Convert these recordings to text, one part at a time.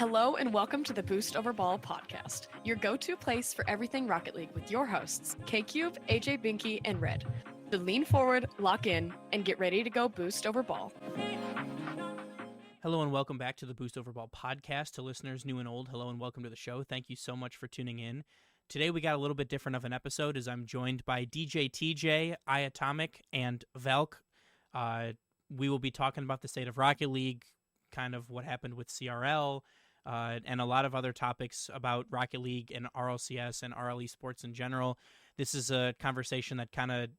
Hello and welcome to the Boost Over Ball podcast, your go-to place for everything Rocket League with your hosts, K-Cube, AJ Binky, and Red. So lean forward, lock in, and get ready to go Boost Over Ball. Hello and welcome back to the Boost Over Ball podcast. To listeners new and old, hello and welcome to the show. Thank you so much for tuning in. Today we got a little bit different of an episode as I'm joined by DJ TJ, iAtomic, and Valk. We will be talking about the state of Rocket League, kind of what happened with CRL, and a lot of other topics about Rocket League and RLCS and RL Esports in general. This is a conversation that kind of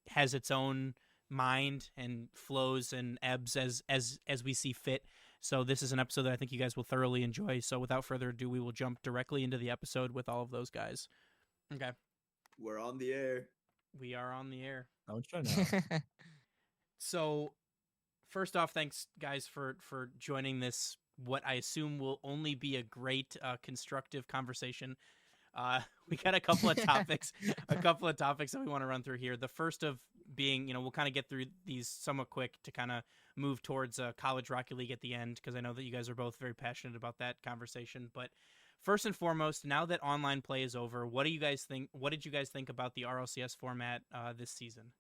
has its own mind and flows and ebbs as we see fit. So this is an episode that I think you guys will thoroughly enjoy. So without further ado, we will jump directly into the episode with all of those guys. Okay. We're on the air. We are on the air. Don't try now. So first off, thanks guys for joining this, what I assume will only be a great constructive conversation. We got a couple of topics, that we want to run through here. The first of being, we'll kind of get through these somewhat quick to kind of move towards college Rocket League at the end, because I know that you guys are both very passionate about that conversation. But first and foremost, now that online play is over, what do you guys think? What did you guys think about the RLCS format this season?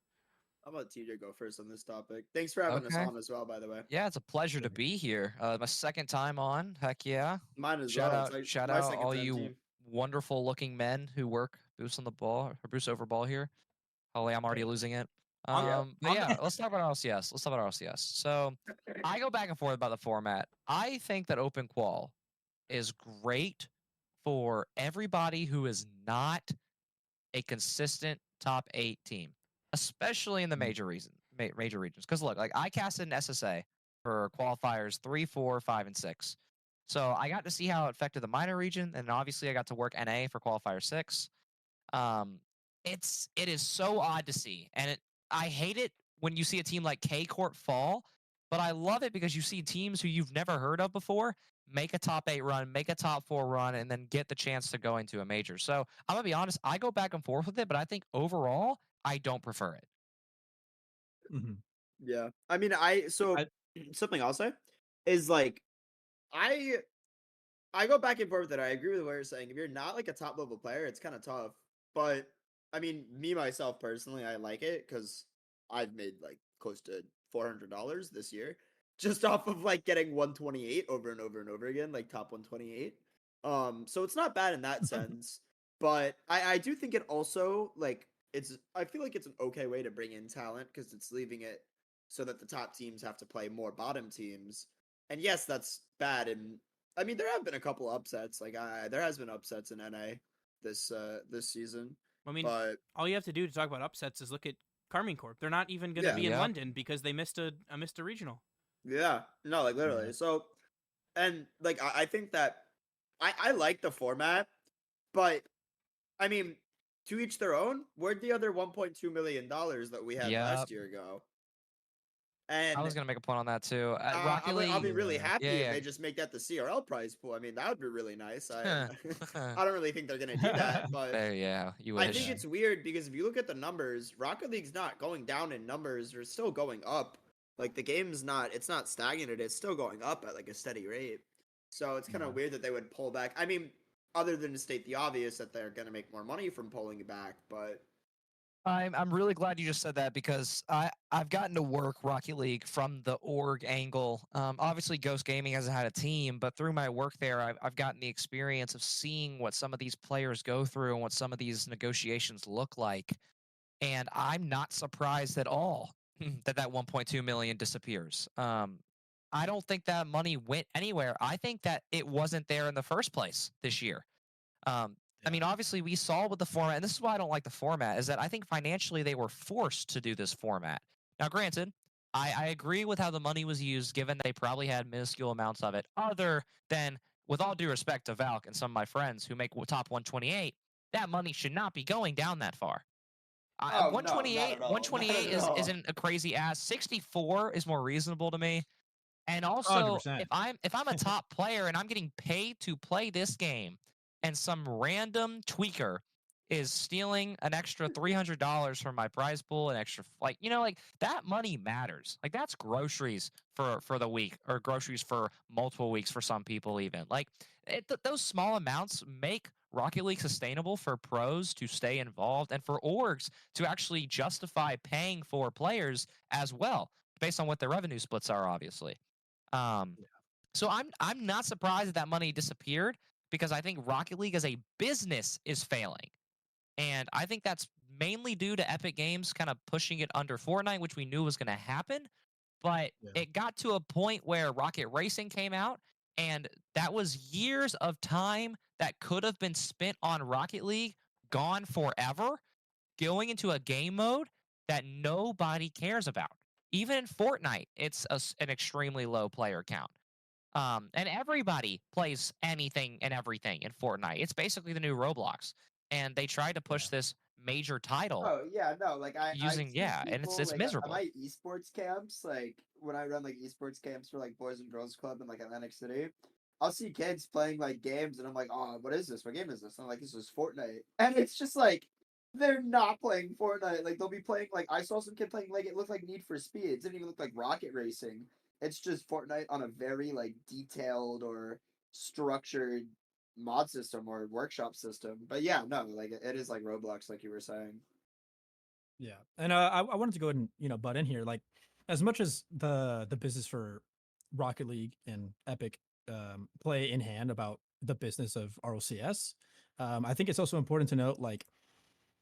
How about TJ go first on this topic? Thanks for having us on as well, by the way. Yeah, it's a pleasure to be here. My second time on. Heck yeah. Mine as Shout well. out, It's like shout my out second all time you team. wonderful looking men who work Boost on the ball or Boost over ball here. Holy, I'm already losing it. But yeah, let's talk about RLCS. So I go back and forth about the format. I think that open qual is great for everybody who is not a consistent top 8 team, especially in the major regions. Because look, like I casted an SSA for qualifiers 3, 4, 5, and 6. So I got to see how it affected the minor region, and obviously I got to work NA for qualifier 6. It is so odd to see, and I hate it when you see a team like K Corp fall, but I love it because you see teams who you've never heard of before make a top 8 run, make a top 4 run, and then get the chance to go into a major. So I'm gonna be honest, I go back and forth with it, but I think overall I don't prefer it. Mm-hmm. Yeah. I mean, something I'll say is like, I go back and forth with it. I agree with what you're saying. If you're not like a top level player, it's kind of tough. But I mean, me myself personally, I like it because I've made like close to $400 this year just off of like getting 128 over and over and over again, like top 128. So it's not bad in that sense. But I do think it also like I feel like it's an okay way to bring in talent because it's leaving it so that the top teams have to play more bottom teams. And yes, that's bad. And I mean, there have been a couple upsets. Like there has been upsets in NA this season. I mean, but all you have to do to talk about upsets is look at Carmine Corp. They're not even going to be in London because they missed a regional. Yeah, no, like literally. Yeah. So, and like I think that I like the format, but I mean, to each their own. Where'd the other $1.2 million that we had last year go? And I was gonna make a point on that too. Rocket League, I'll be really happy if Yeah. they just make that the CRL prize pool. I mean, that would be really nice. I don't really think they're gonna do that, but you wish. I think it's weird because if you look at the numbers, Rocket League's not going down in numbers; they're still going up. Like the game's it's not stagnant; it's still going up at like a steady rate. So it's kind of weird that they would pull back. I mean, other than to state the obvious that they're gonna make more money from pulling it back, but. I'm really glad you just said that because I've gotten to work Rocket League from the org angle. Obviously, Ghost Gaming hasn't had a team, but through my work there, I've gotten the experience of seeing what some of these players go through and what some of these negotiations look like. And I'm not surprised at all that 1.2 million disappears. I don't think that money went anywhere. I think that it wasn't there in the first place this year. I mean, obviously, we saw with the format, and this is why I don't like the format, is that I think financially they were forced to do this format. Now, granted, I agree with how the money was used, given they probably had minuscule amounts of it, other than, with all due respect to Valk and some of my friends who make top 128, that money should not be going down that far. 128 isn't a crazy ass. 64 is more reasonable to me. And also, 100%. if I'm a top player and I'm getting paid to play this game, and some random tweaker is stealing an extra $300 from my prize pool, an extra, like, like that money matters. Like, that's groceries for the week, or groceries for multiple weeks for some people even. Like, those small amounts make Rocket League sustainable for pros to stay involved and for orgs to actually justify paying for players as well, based on what their revenue splits are, obviously. Um, so I'm not surprised that money disappeared, because I think Rocket League as a business is failing. And I think that's mainly due to Epic Games kind of pushing it under Fortnite, which we knew was going to happen. But Yeah. it got to a point where Rocket Racing came out, and that was years of time that could have been spent on Rocket League gone forever, going into a game mode that nobody cares about. Even in Fortnite, it's an extremely low player count. And everybody plays anything and everything in Fortnite. It's basically the new Roblox. And they tried to push this major title Oh yeah, no, like I using, see and it's people like at miserable. my esports camps, like when I run like esports camps for like Boys and Girls Club in like Atlantic City, I'll see kids playing like games and I'm like, oh, what is this? What game is this? And I'm like, this is Fortnite. And it's just like they're not playing Fortnite. Like they'll be playing like I saw some kid playing like it looked like Need for Speed. It didn't even look like Rocket Racing. It's just Fortnite on a very like detailed or structured mod system or workshop system. But yeah, no, like it is like Roblox, like you were saying. Yeah, and I wanted to go ahead and butt in here. Like, as much as the business for Rocket League and Epic play in hand about the business of ROCS, I think it's also important to note, like,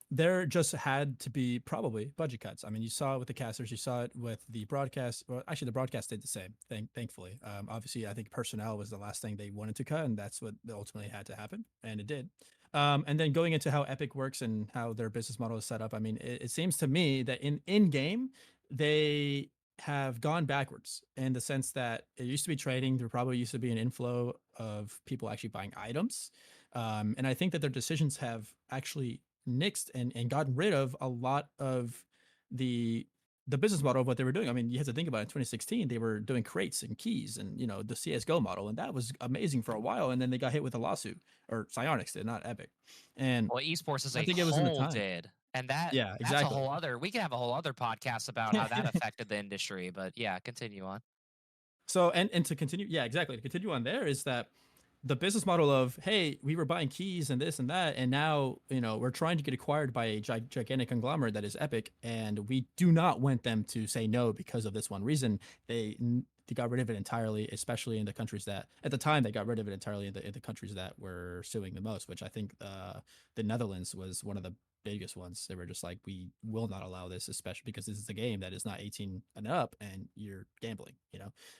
there just had to be probably budget cuts. I mean, you saw it with the casters, you saw it with the broadcast. Well, actually, the broadcast did the same. Thankfully, obviously, I think personnel was the last thing they wanted to cut, and that's what ultimately had to happen, and it did. And then going into how Epic works and how their business model is set up, I mean, it seems to me that in game they have gone backwards in the sense that it used to be trading. There probably used to be an inflow of people actually buying items, and I think that their decisions have actually nixed and gotten rid of a lot of the the business model of what they were doing. I mean, you have to think about it. In 2016, they were doing crates and keys and the CS:GO model, and that was amazing for a while. And then they got hit with a lawsuit, or Psyonix did, not Epic. And Well, esports as I a think it was in the whole time. did. And that's Yeah, a exactly. whole other, we can have a whole other podcast about how that affected the industry. But yeah, continue on. So and to continue, yeah, exactly. To continue on there is that the business model of, hey, we were buying keys and this and that, and now we're trying to get acquired by a gigantic conglomerate that is Epic, and we do not want them to say no because of this one reason. They got rid of it entirely, especially in the countries that at the time they got rid of it entirely in the countries that were suing the most, which I think the Netherlands was one of the biggest ones. They were just like, we will not allow this, especially because this is a game that is not 18 and up, and you're gambling.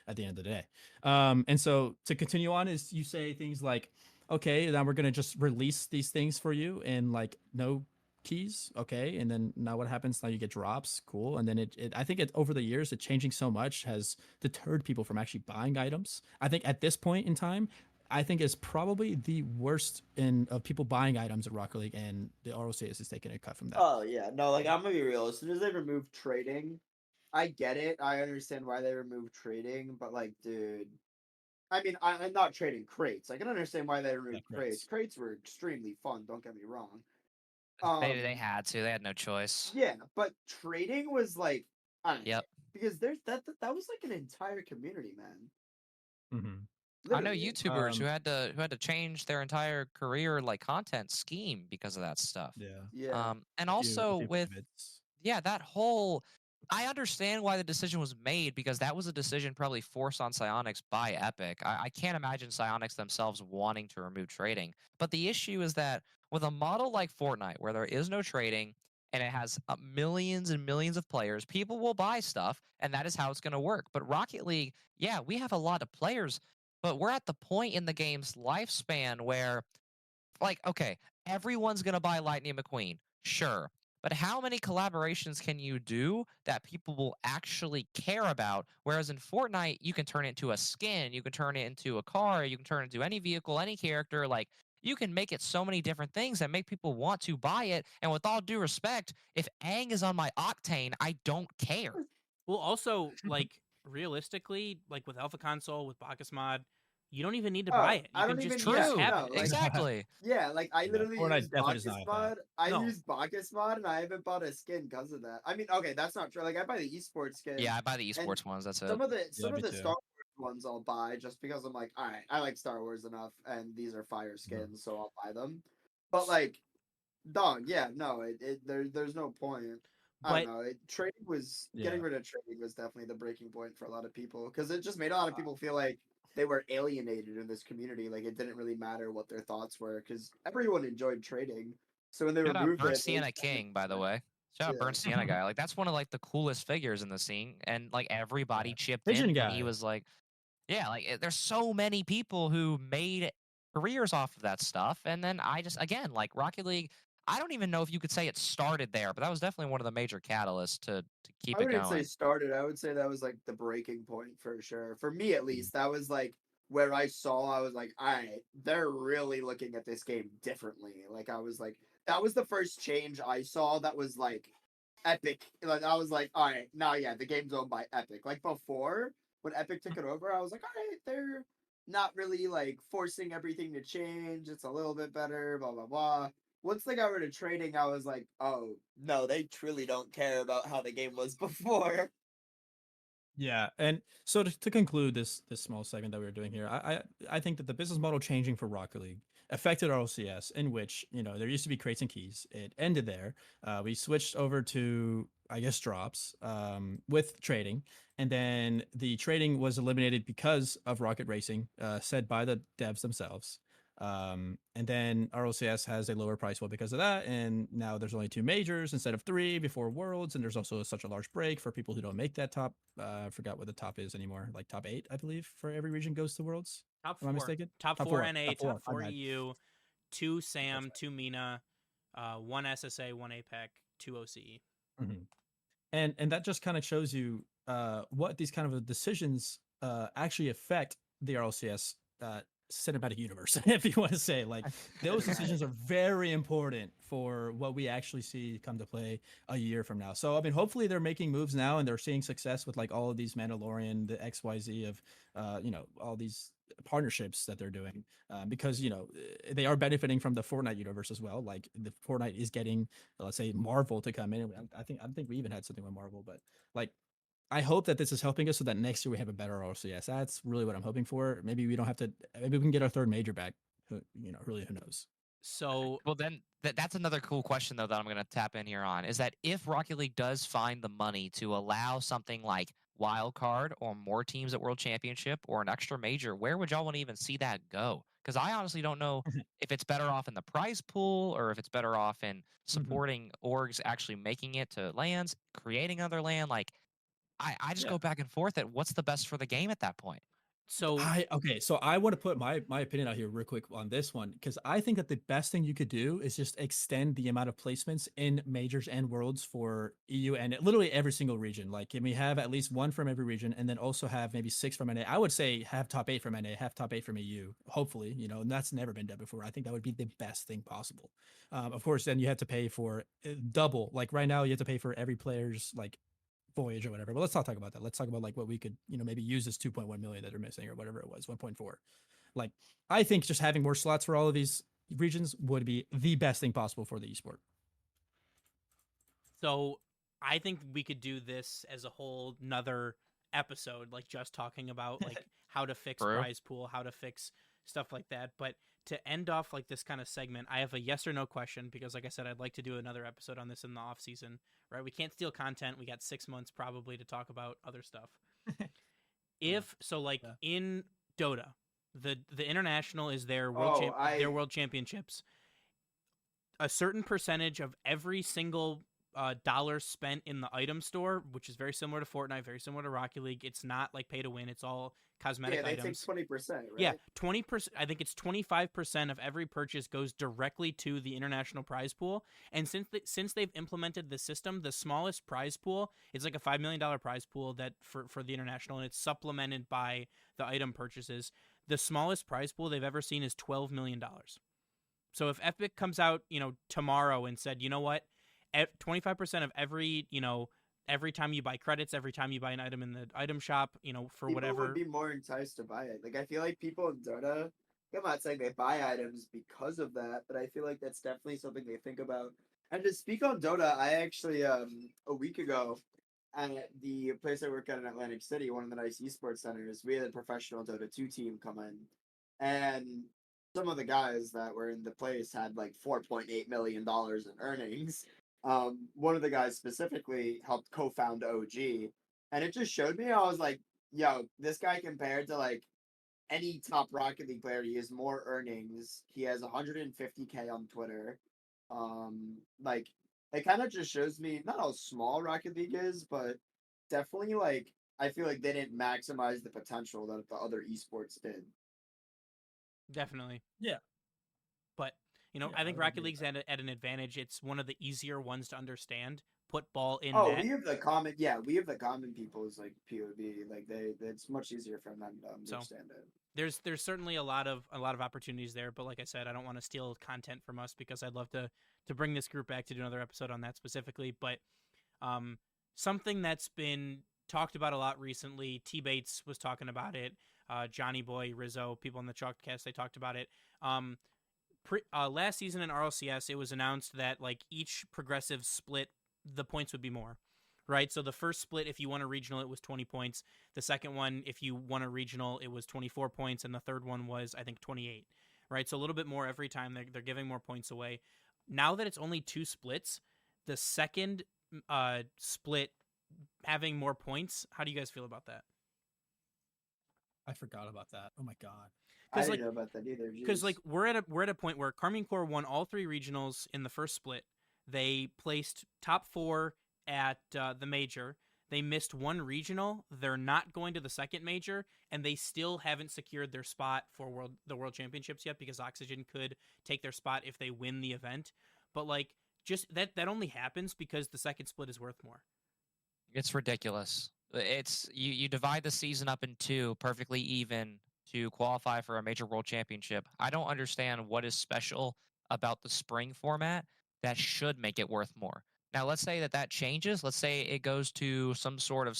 At the end of the day. And so to continue on is you say things like, okay, now we're gonna just release these things for you and like no keys, okay, and then now what happens? Now you get drops, cool, and then I think it over the years it changing so much has deterred people from actually buying items. I think at this point in time, I think it's probably the worst in of people buying items at Rocket League, and the ROCS is taking a cut from that. Oh yeah, no, like I'm gonna be real. As soon as they remove trading, I get it. I understand why they removed trading, but like, dude, I mean, I'm not trading crates. I can understand why they removed crates. Crates were extremely fun. Don't get me wrong. They had to. They had no choice. Yeah, but trading was like, I don't know, Yep. because there's that was like an entire community, man. I know Literally. YouTubers who had to change their entire career, like, content scheme because of that stuff. Yeah. Yeah. And A also few with pivots. that whole, I understand why the decision was made, because that was a decision probably forced on Psyonix by Epic. I can't imagine Psyonix themselves wanting to remove trading. But the issue is that with a model like Fortnite, where there is no trading and it has millions and millions of players, people will buy stuff, and that is how it's going to work. But Rocket League, yeah, we have a lot of players, but we're at the point in the game's lifespan where, like, okay, everyone's gonna buy Lightning McQueen, sure. But how many collaborations can you do that people will actually care about? Whereas in Fortnite, you can turn it into a skin, you can turn it into a car, you can turn it into any vehicle, any character. Like, you can make it so many different things that make people want to buy it. And with all due respect, if Aang is on my Octane, I don't care. Well, also, like, realistically, like with Alpha Console, with Bacchus Mod, you don't even need to buy it. You I can don't just even just True. have no, it. like, Exactly. yeah, like I Yeah, literally Fortnite used definitely does Bacchus not have that. mod. I No. used Bacchus mod, and I haven't bought a skin because of that. I mean, okay, that's not true. Like I buy the esports skin. Yeah, I buy the and esports ones. That's it. some of the Yeah, me too. Star Wars ones I'll buy just because I'm like, all right, I like Star Wars enough, and these are fire skins, so I'll buy them. But like, dog, yeah, no, there's no point. I don't But know. Trading was getting Yeah. rid of trading was definitely the breaking point for a lot of people because it just made a lot of people feel like they were alienated in this community. Like it didn't really matter what their thoughts were because everyone enjoyed trading. So when they Shout out removed Burnt it, Sienna King, by the way. Shout out yeah. Burnt Sienna guy. Like that's one of like the coolest figures in the scene, and like everybody Yeah. chipped Pigeon in when he guy. was like, yeah, like there's so many people who made careers off of that stuff, and then I just again like Rocket League. I don't even know if you could say it started there, but that was definitely one of the major catalysts to keep I it wouldn't say going. started. I would say that was like the breaking point for sure. For me at least, that was like where I was like, all right, they're really looking at this game differently. Like I was like, that was the first change I saw that was like Epic. Like I was like, all right, now yeah, the game's owned by Epic. Like before, when Epic took it over, I was like, all right, they're not really like forcing everything to change. It's a little bit better, blah blah blah. Once they got rid of trading, I was like, oh no, they truly don't care about how the game was before. Yeah, and so to conclude this small segment that we were doing here, I think that the business model changing for Rocket League affected our OCS, in which there used to be crates and keys. It ended there. We switched over to I guess drops with trading, and then the trading was eliminated because of Rocket Racing, said by the devs themselves. And then RLCS has a lower price pool because of that. And now there's only two majors instead of three before Worlds. And there's also such a large break for people who don't make that top. I forgot what the top is anymore. Like top 8, I believe, for every region goes to Worlds. top Am I four, mistaken? top Top four four. NA, Top four. top My four bad. EU, two Sam, That's two Mina, one SSA, one APEC, two OCE. right. And that just kind of shows you what these kind of decisions actually affect the RLCS cinematic universe, if you want to say. Like those decisions are very important for what we actually see come to play a year from now. So I mean, hopefully they're making moves now and they're seeing success with like all of these Mandalorian, the XYZ of all these partnerships that they're doing, because they are benefiting from the Fortnite universe as well. Like the Fortnite is getting, let's say, Marvel to come in. I think we even had something with Marvel, but like I hope that this is helping us so that next year we have a better RCS. That's really what I'm hoping for. Maybe we don't have to. Maybe we can get our third major back. Really, who knows? So Well, then that's another cool question though that I'm going to tap in here on is that if Rocket League does find the money to allow something like wild card or more teams at World Championship or an extra major, where would y'all want to even see that go? Because I honestly don't know if it's better off in the prize pool or if it's better off in supporting orgs actually making it to lands, creating other land. Like I just Yeah. go back and forth at what's the best for the game at that point. so So I want to put my opinion out here real quick on this one because I think that the best thing you could do is just extend the amount of placements in majors and worlds for EU and literally every single region. Like, can we have at least one from every region and then also have maybe 6 from NA? I would say have top 8 from NA, have top 8 from EU. Hopefully, and that's never been done before. I think that would be the best thing possible. Of course, then you have to pay for double. Like right now, you have to pay for every player's like voyage or whatever. But let's not talk about that. Let's talk about like what we could, maybe use this 2.1 million that are missing or whatever it was, 1.4. Like, I think just having more slots for all of these regions would be the best thing possible for the esport. So I think we could do this as a whole nother episode, like just talking about like how to fix True. prize pool, how to fix stuff like that. But to end off like this kind of segment, I have a yes or no question because, like I said, I'd like to do another episode on this in the off season. Right? We can't steal content. We got 6 months probably to talk about other stuff. In Dota, the international is their their world championships. A certain percentage of every single dollar spent in the item store, which is very similar to Fortnite, very similar to Rocket League. It's not like pay to win. It's all cosmetic items. They take 20%, right? Yeah, 20%. I think it's 25% of every purchase goes directly to the international prize pool. And since they've implemented the system, the smallest prize pool is like a $5 million prize pool that for the international, and it's supplemented by the item purchases. The smallest prize pool they've ever seen is $12 million. So if Epic comes out, tomorrow and said, you know what, 25% of every, every time you buy credits, every time you buy an item in the item shop, for People whatever. would be more enticed to buy it. Like I feel like people in Dota, I'm not saying they buy items because of that, but I feel like that's definitely something they think about. And to speak on Dota, I actually a week ago at the place I work at in Atlantic City, one of the nice esports centers, we had a professional Dota 2 team come in, and some of the guys that were in the place had like $4.8 million in earnings. One of the guys specifically helped co-found OG, and it just showed me. I was like, "Yo, this guy compared to like any top Rocket League player, he has more earnings. He has 150K on Twitter. Like it kind of just shows me not how small Rocket League is, but definitely like I feel like they didn't maximize the potential that the other esports did. Definitely. Yeah. But Yeah, I I think would Rocket agree with League's at an advantage. It's one of the easier ones to understand. Put ball in Oh, net. we have the common, yeah, we have the common people's like POV. Like it's much easier for them to understand it. There's certainly a lot of opportunities there, but like I said, I don't want to steal content from us because I'd love to bring this group back to do another episode on that specifically. But something that's been talked about a lot recently, T Bates was talking about it, Johnny Boy, Rizzo, people on the Chalkcast, they talked about it. Last season in RLCS, it was announced that like each progressive split, the points would be more. Right, so the first split, if you won a regional, it was 20 points. The second one, if you won a regional, it was 24 points, and the third one was, I think, 28. Right, so a little bit more every time. They're giving more points away. Now that it's only 2 splits, the second split having more points, how do you guys feel about that? I forgot about that. Oh my god. I didn't know about that either. Because like we're at a point where Carmine Corps won all 3 regionals in the first split. They placed top 4 at the major. They missed 1 regional. They're not going to the second major, and they still haven't secured their spot for the World Championships yet because Oxygen could take their spot if they win the event. But like just that only happens because the second split is worth more. It's ridiculous. It's you divide the season up in 2 perfectly even to qualify for a major world championship. I don't understand what is special about the spring format that should make it worth more. Now, let's say that changes. Let's say it goes to some sort of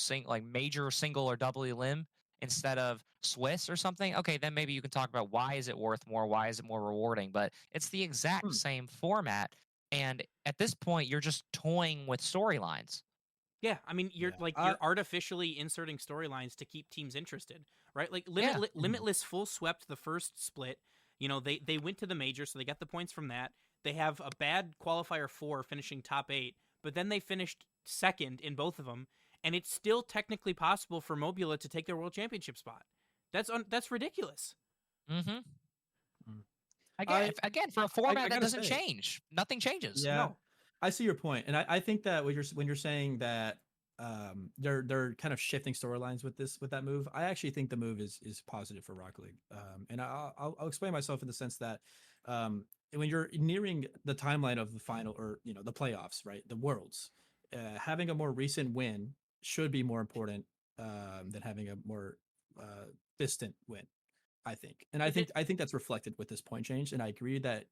major single or double elim instead of Swiss or something. Okay, then maybe you can talk about why is it worth more? Why is it more rewarding? But it's the exact same format. And at this point, you're just toying with storylines. Yeah, I mean, you're artificially inserting storylines to keep teams interested, right? Like Limitless full swept the first split. They went to the major, so they got the points from that. They have a bad qualifier 4 finishing top 8, but then they finished second in both of them, and it's still technically possible for Mobula to take their world championship spot. That's ridiculous. Mm-hmm. Again, for a format that doesn't change, nothing changes. Yeah, no. I see your point, and I think that when you're saying that they're kind of shifting storylines with that move, I actually think the move is positive for Rocket League, and I'll explain myself in the sense that when you're nearing the timeline of the final or the playoffs, right, the Worlds, having a more recent win should be more important than having a more distant win. I think, and I think that's reflected with this point change. And I agree that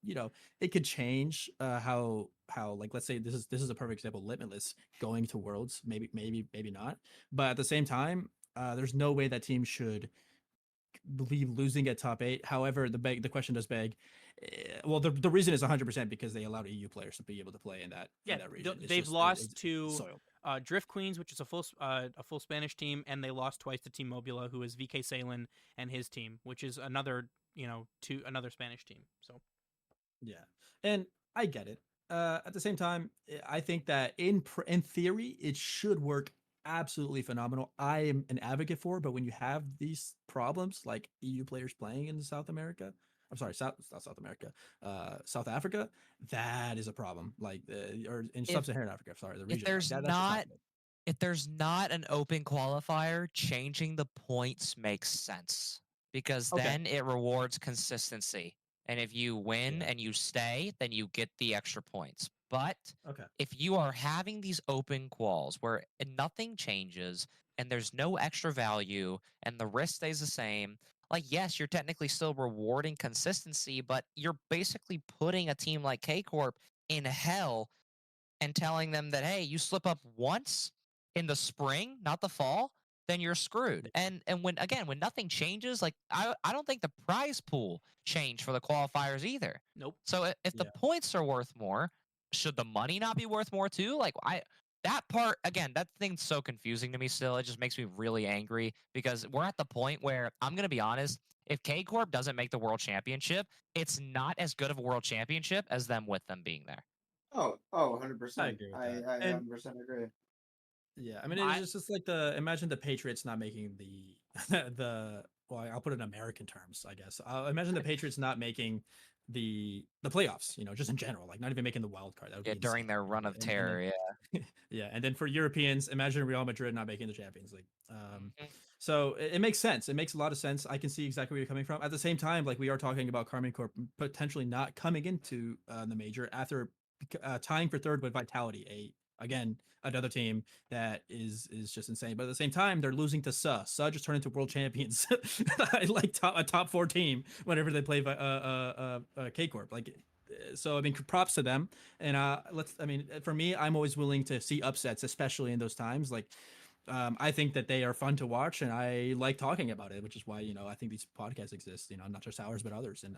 it could change how like let's say this is a perfect example. Limitless going to Worlds, maybe not, but at the same time, there's no way that team should believe losing at top 8. However, the question does beg. Well, the reason is 100% because they allowed EU players to be able to play in that region. They've lost to Drift Queens, which is a full Spanish team, and they lost twice to Team Mobula, who is VK Salen and his team, which is another another Spanish team. So yeah, and I get it. At the same time, I think that in theory it should work absolutely phenomenal. I am an advocate for, but when you have these problems like EU players playing in South America, I'm sorry, South America, South Africa, that is a problem. Like or in Sub-Saharan Africa, sorry, the region. If there's not an open qualifier, changing the points makes sense because then it rewards consistency. And if you win and you stay, then you get the extra points. But if you are having these open quals where nothing changes and there's no extra value and the risk stays the same, like, yes, you're technically still rewarding consistency, but you're basically putting a team like K Corp in hell and telling them that, hey, you slip up once, in the spring, not the fall, then you're screwed. And when nothing changes, like I don't think the prize pool changed for the qualifiers either. Nope. So if the Yeah. points are worth more, should the money not be worth more too? Like that part again, that thing's so confusing to me still. It just makes me really angry because we're at the point where I'm gonna be honest, if K Corp doesn't make the world championship, it's not as good of a world championship as them with them being there. Oh, I 100%. agree with I that. I And 100% agree. yeah, I mean, I- it's just like imagine the Patriots not making the the well, I'll put it in American terms, I guess. Imagine the Patriots not making the playoffs, just in general, like not even making the wild card. That would Yeah, be during insane. their run of terror. Yeah. Yeah, and then for Europeans, imagine Real Madrid not making the Champions League. Mhm. So it makes sense. It makes a lot of sense. I can see exactly where you're coming from. At the same time, like we are talking about Carmine Corp potentially not coming into the major after tying for third with Vitality, again another team that is just insane. But at the same time, they're losing to Suh just turned into world champions. Like a top 4 team whenever they play K Corp. Like so I mean props to them. And for me, I'm always willing to see upsets, especially in those times. Like I think that they are fun to watch, and I like talking about it, which is why I think these podcasts exist. Not just ours but others. And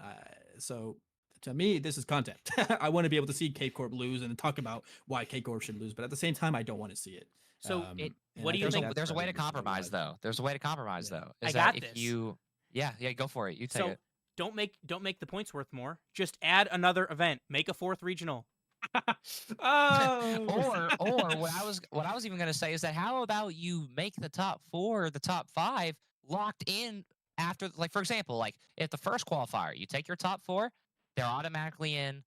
so to me, this is content. I want to be able to see K Corp lose and talk about why K Corp should lose, but at the same time, I don't want to see it. So, And what do I you There's think? a that's there's a part way of to the reason I compromise like- though. There's a way to compromise Yeah. though. I Is got that if this. you yeah, go for it. You take So it. don't make the points worth more. Just add another event. Make a 4th regional. Oh, Or what I was even going to say is that how about you make the top 4, the top 5 locked in after, like for example, like if the first qualifier, you take your top 4, they're automatically in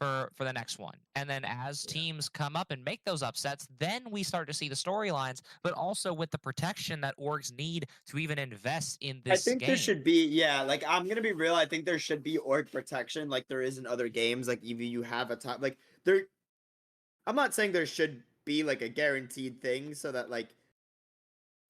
for the next one. And then as Yeah. teams come up and make those upsets, then we start to see the storylines, but also with the protection that orgs need to even invest in I this think there game. should be, yeah, like I'm gonna be real. I think there should be org protection, like there is in other games. Like even you have a top, like there. I'm not saying there should be like a guaranteed thing so that like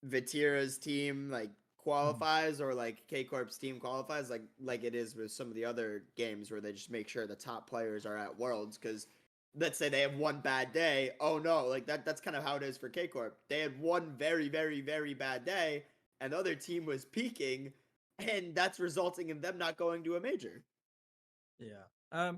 Vatira's team like qualifies or like K Corp's team qualifies, like it is with some of the other games where they just make sure the top players are at Worlds. Because let's say they have one bad day, oh no, like that's kind of how it is for K Corp. They had one very very very bad day, and the other team was peaking, and that's resulting in them not going to a major. Yeah.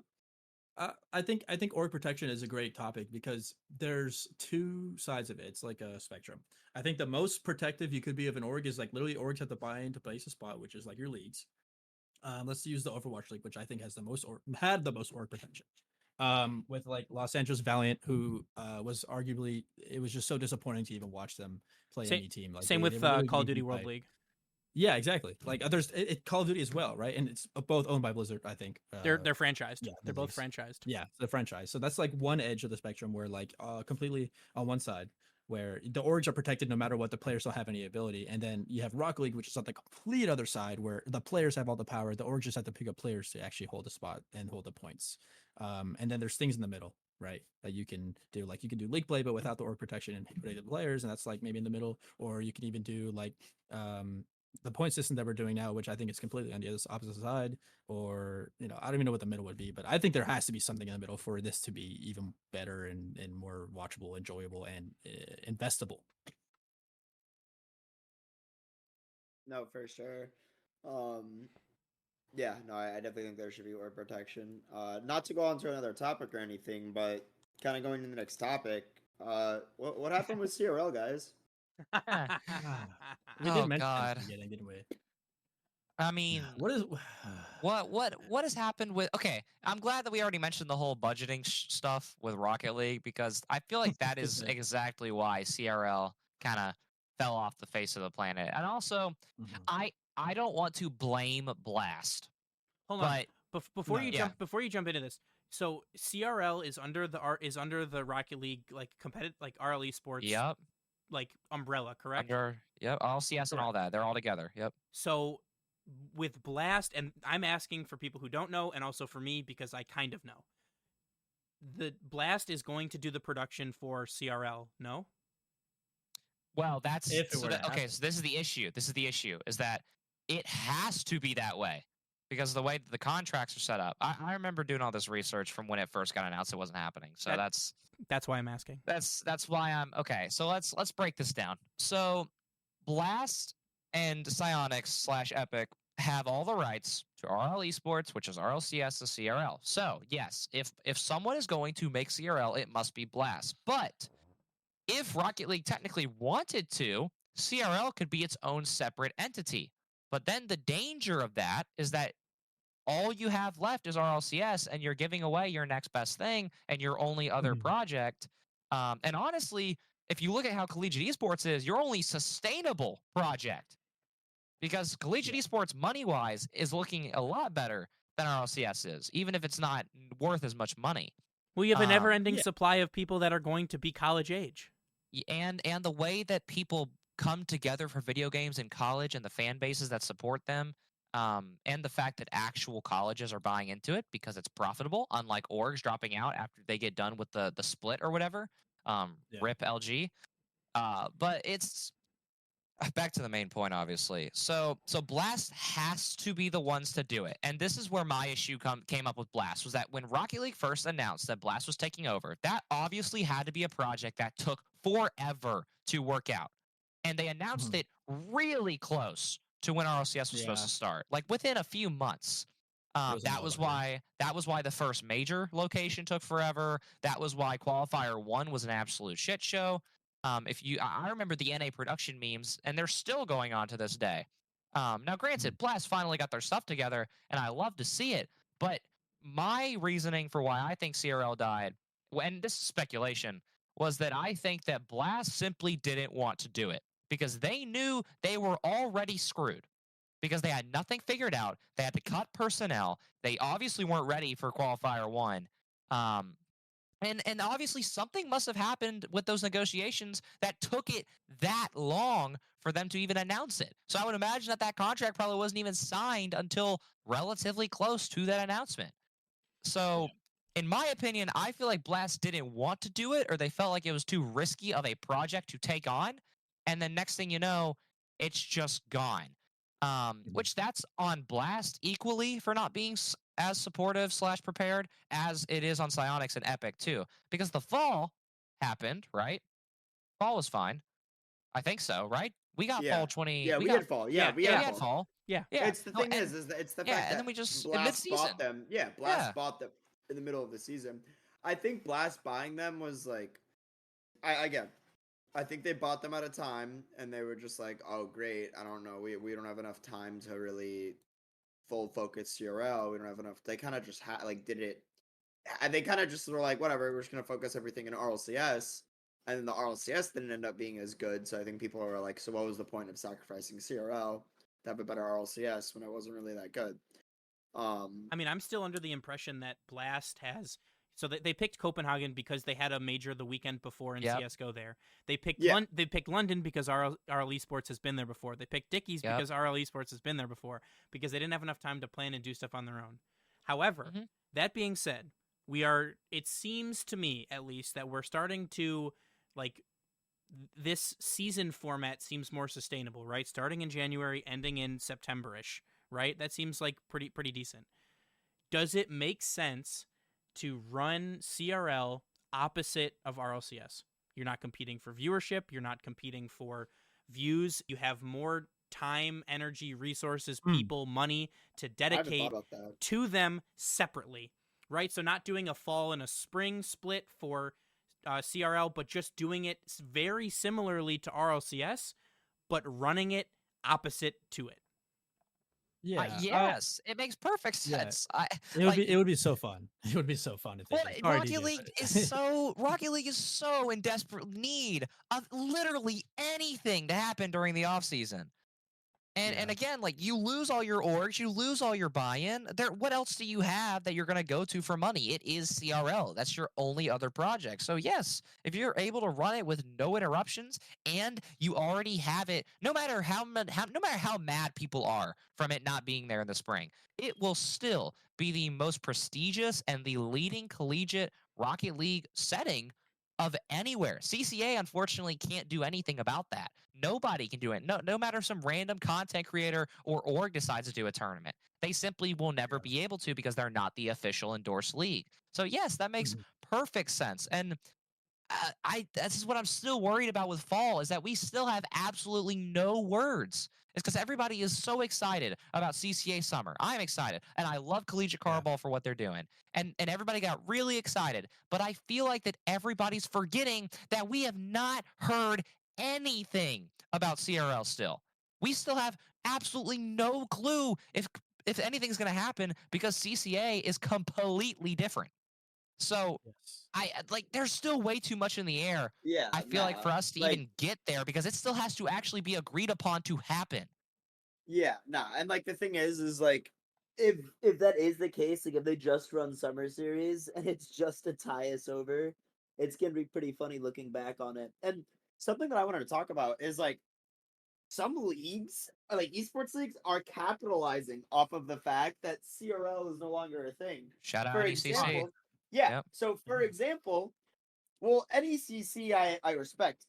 I think org protection is a great topic because there's two sides of it. It's like a spectrum. I think the most protective you could be of an org is like literally orgs have to buy into place a spot, which is like your leagues. Let's use the Overwatch League, which I think has the most had the most org protection. With like Los Angeles Valiant, who was arguably it was just so disappointing to even watch them play any team. Like Same they with were literally Call of being Duty beat World by- League. Yeah, exactly. Like there's Call of Duty as well, right? And it's both owned by Blizzard, I think. They're franchised. yeah, They're the both leagues. franchised. Yeah, the franchise. So that's like one edge of the spectrum where like completely on one side where the orgs are protected no matter what, the players don't have any ability. And then you have Rocket League, which is on the complete other side where the players have all the power. The orgs just have to pick up players to actually hold the spot and hold the points. And then there's things in the middle, right? That you can do. Like you can do league play, but without the org protection and protect the players, and that's like maybe in the middle. Or you can even do like the point system that we're doing now, which I think is completely on the other opposite side, or I don't even know what the middle would be, but I think there has to be something in the middle for this to be even better and more watchable, enjoyable, and investable. No, for sure. Yeah, no, I definitely think there should be org protection. Not to go on to another topic or anything, but kind of going to the next topic. What happened with CRL, guys? We Oh, did mention it God. at the beginning, didn't we? I mean, What is what has happened with okay, I'm glad that we already mentioned the whole budgeting stuff with Rocket League because I feel like that is Okay. exactly why CRL kind of fell off the face of the planet. And also, Mhm. I don't want to blame Blast. Hold on. But Before you yeah. jump into this, so CRL is under the Rocket League like competitive like RL Esports Yep. like umbrella, correct? Yep, all CS and all that. They're all together. Yep. So with Blast, and I'm asking for people who don't know, and also for me because I kind of know. The Blast is going to do the production for CRL, no? Well, that's If it so were to that, okay. happen. So this is the issue. This is the issue is that it has to be that way because the way the contracts are set up. I remember doing all this research from when it first got announced. It wasn't happening, so That- That's why I'm asking. that's why I'm okay. So let's break this down. So Blast and Psyonix slash Epic have all the rights to RL Esports, which is RLCS and CRL. So yes, if someone is going to make CRL, it must be Blast. But if Rocket League technically wanted to, CRL could be its own separate entity. But then the danger of that is that all you have left is RLCS, and you're giving away your next best thing and your only other Mhm. project. And honestly, if you look at how collegiate esports is, your only sustainable project, because collegiate esports money wise is looking a lot better than RLCS is, even if it's not worth as much money. We have a never-ending yeah. supply of people that are going to be college age. And the way that people come together for video games in college and the fan bases that support them, and the fact that actual colleges are buying into it because it's profitable, unlike orgs dropping out after they get done with the split or whatever. Yeah. Rip LG. But it's back to the main point, obviously. So Blast has to be the ones to do it, and this is where my issue came up with Blast, was that when Rocket League first announced that Blast was taking over, that obviously had to be a project that took forever to work out, and they announced Mhm. it really close to when RLCS was supposed Yeah. to start, like within a few months. was an That was outlier. why the first major location took forever. That was why Qualifier 1 was an absolute shit show. If you, I remember the NA production memes, and they're still going on to this day. Now, granted, Blast finally got their stuff together, and I love to see it. But my reasoning for why I think CRL died, and this is speculation, was that I think that Blast simply didn't want to do it because they knew they were already screwed because they had nothing figured out. They had to cut personnel. They obviously weren't ready for Qualifier 1. Um, and obviously something must have happened with those negotiations that took it that long for them to even announce it. So I would imagine that that contract probably wasn't even signed until relatively close to that announcement. So, in my opinion, I feel like Blast didn't want to do it, or they felt like it was too risky of a project to take on. And then next thing you know, it's just gone. Mhm. Which that's on Blast equally for not being as supportive slash prepared as it is on Psyonix and Epic too, because the fall happened, right? Fall was fine. I think so, right? We got Yeah. fall 20. Yeah, We we got had fall. Yeah, Yeah, we yeah, had we had fall. fall. Yeah. Yeah. It's the No, thing and is that it's the yeah, fact and then that we just in Blast mid-season. bought them. Yeah, Blast Yeah. bought them in the middle of the season. I think Blast buying them was like, again, I think they bought them at a time, and they were just like, oh great, I don't know, we don't have enough time to really full focus CRL. We don't have enough. They kind of just did it. And they kind of just were like, whatever, we're just gonna focus everything in RLCS. And then the RLCS didn't end up being as good, so I think people were like, so what was the point of sacrificing CRL to have a better RLCS when it wasn't really that good? I mean, I'm still under the impression that Blast has. So they picked Copenhagen because they had a major the weekend before in Yep. CS:GO there. They picked Yeah. They picked London because RL Esports has been there before. They picked Dickies Yep. because RL Esports has been there before because they didn't have enough time to plan and do stuff on their own. However, Mhm. that being said, it seems to me at least that we're starting to like this season format seems more sustainable, right? Starting in January, ending in September-ish, right? That seems like pretty decent. Does it make sense to run CRL opposite of RLCS? You're not competing for viewership, you're not competing for views, you have more time, energy, resources, people, money to I haven't thought dedicate about that. to them separately, right? So not doing a fall and a spring split for CRL, but just doing it very similarly to RLCS, but running it opposite to it. Yeah. Yes, it makes perfect yeah. sense. It would be so fun. It would be so fun if they Well, did. Sorry, Rocket DJ, League but- is so Rocket League is so in desperate need of literally anything to happen during the off season. And Yeah. again, like you lose all your orgs, you lose all your buy-in. There, what else do you have that you're gonna go to for money? It is CRL. That's your only other project. So yes, if you're able to run it with no interruptions and you already have it, no matter how mad people are from it not being there in the spring, it will still be the most prestigious and the leading collegiate Rocket League setting of anywhere. CCA unfortunately can't do anything about that. Nobody can do it. No matter some random content creator or org decides to do a tournament. They simply will never be able to because they're not the official endorsed league. So yes, that makes Mhm. perfect sense. And this is what I'm still worried about with fall is that we still have absolutely no words. It's because everybody is so excited about CCA summer. I'm excited, and I love collegiate Yeah. carball for what they're doing, and everybody got really excited. But I feel like that everybody's forgetting that we have not heard anything about CRL still. We still have absolutely no clue if anything's going to happen because CCA is completely different. So Yes. like there's still way too much in the air. Yeah, I feel like nah. for us to Like, even get there because it still has to actually be agreed upon to happen. yeah, nah. And like the thing is like if that is the case, like if they just run summer series and it's just to tie us over, it's gonna be pretty funny looking back on it. And something that I wanted to talk about is like some leagues, like esports leagues, are capitalizing off of the fact that CRL is no longer a thing. Shout For out NECC. example, yeah. Yep. So for Yeah. example, well, NECC I respect.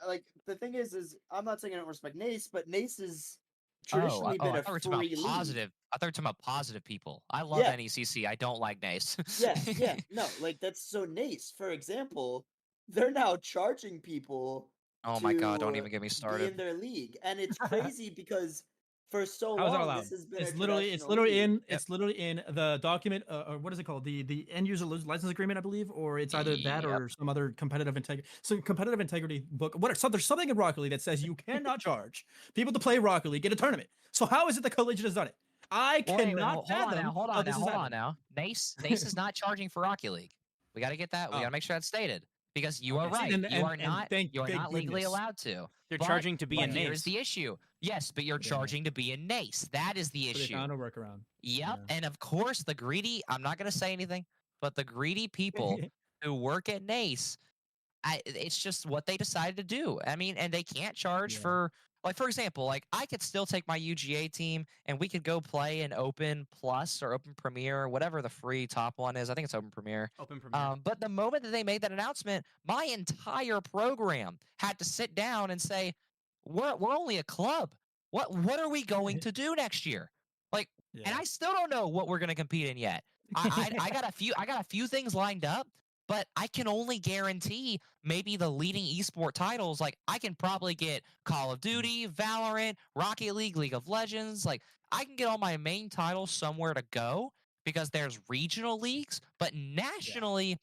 Like the thing is I'm not saying I don't respect Nace, but Nace has traditionally I been a thought we were talking about free league. positive. I thought we were talking about positive people. I love Yeah, NECC. I don't like Nace. yeah, no, like that's so Nace, for example, they're now charging people Oh my god! Don't to even get me be started. in their league, and it's crazy because for so How is that long allowed? this has been a It's literally traditional league. Yep. in the document, or what is it called? The end user license agreement, I believe, or it's either that Yep. or some other competitive integrity book. There's something in Rocket League that says you cannot charge people to play Rocket League, get a tournament. So how is it the Collegiate has done it? I Well, wait, cannot hold on now. fathom Hold how on this now. has Hold on happened. now. Nace is not charging for Rocket League. We got to get that. We got Oh, to make sure that's stated because you are okay. See, right. and You and are and not. thank You are thank not legally goodness. allowed to. They're But charging to be but in here's Nace. the issue. Yes, but you're Yeah. charging to be a Nace. That is the So they issue. found a workaround. Yep. Yeah. And of course, the greedy. I'm not going to say anything, but the greedy people who work at Nace it's just what they decided to do. I mean, and they can't charge Yeah. for like for example, like I could still take my UGA team and we could go play an Open Plus or Open Premier or whatever the free top one is. I think it's Open Premier. Open Premier. But the moment that they made that announcement, my entire program had to sit down and say, "We're only a club. What are we going to do next year?" Like, and Yeah. I still don't know what we're going to compete in yet. I got a few things lined up, but I can only guarantee maybe the leading esport titles. Like I can probably get Call of Duty, Valorant, Rocket League, League of Legends. Like I can get all my main titles somewhere to go because there's regional leagues, but Yeah. nationally,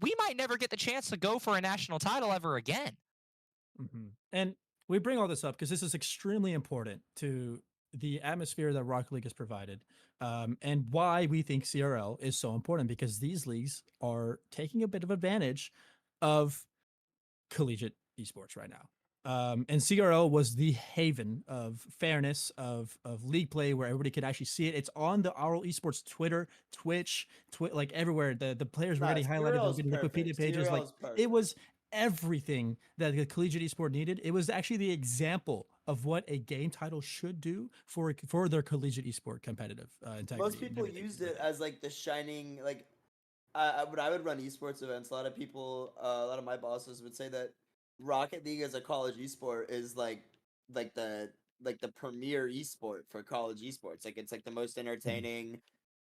we might never get the chance to go for a national title ever again. And we bring all this up because this is extremely important to the atmosphere that Rocket League has provided, and why we think CRL is so important because these leagues are taking a bit of advantage of collegiate esports right now. And CRL was the haven of fairness of league play where everybody could actually see it. It's on the RL Esports Twitter, Twitch, like everywhere. The players were Nah, getting highlighted. They CRL were is getting Wikipedia perfect. pages. CRL Like is perfect. it was everything that the collegiate esport needed. It was actually the example of what a game title should do for their collegiate esport competitive integrity. Most and people everything used like it that. as like the shining like when I would run esports events, a lot of people, a lot of my bosses would say that Rocket League as a college esport is like the like the premier esport for college esports. Like it's like the most entertaining.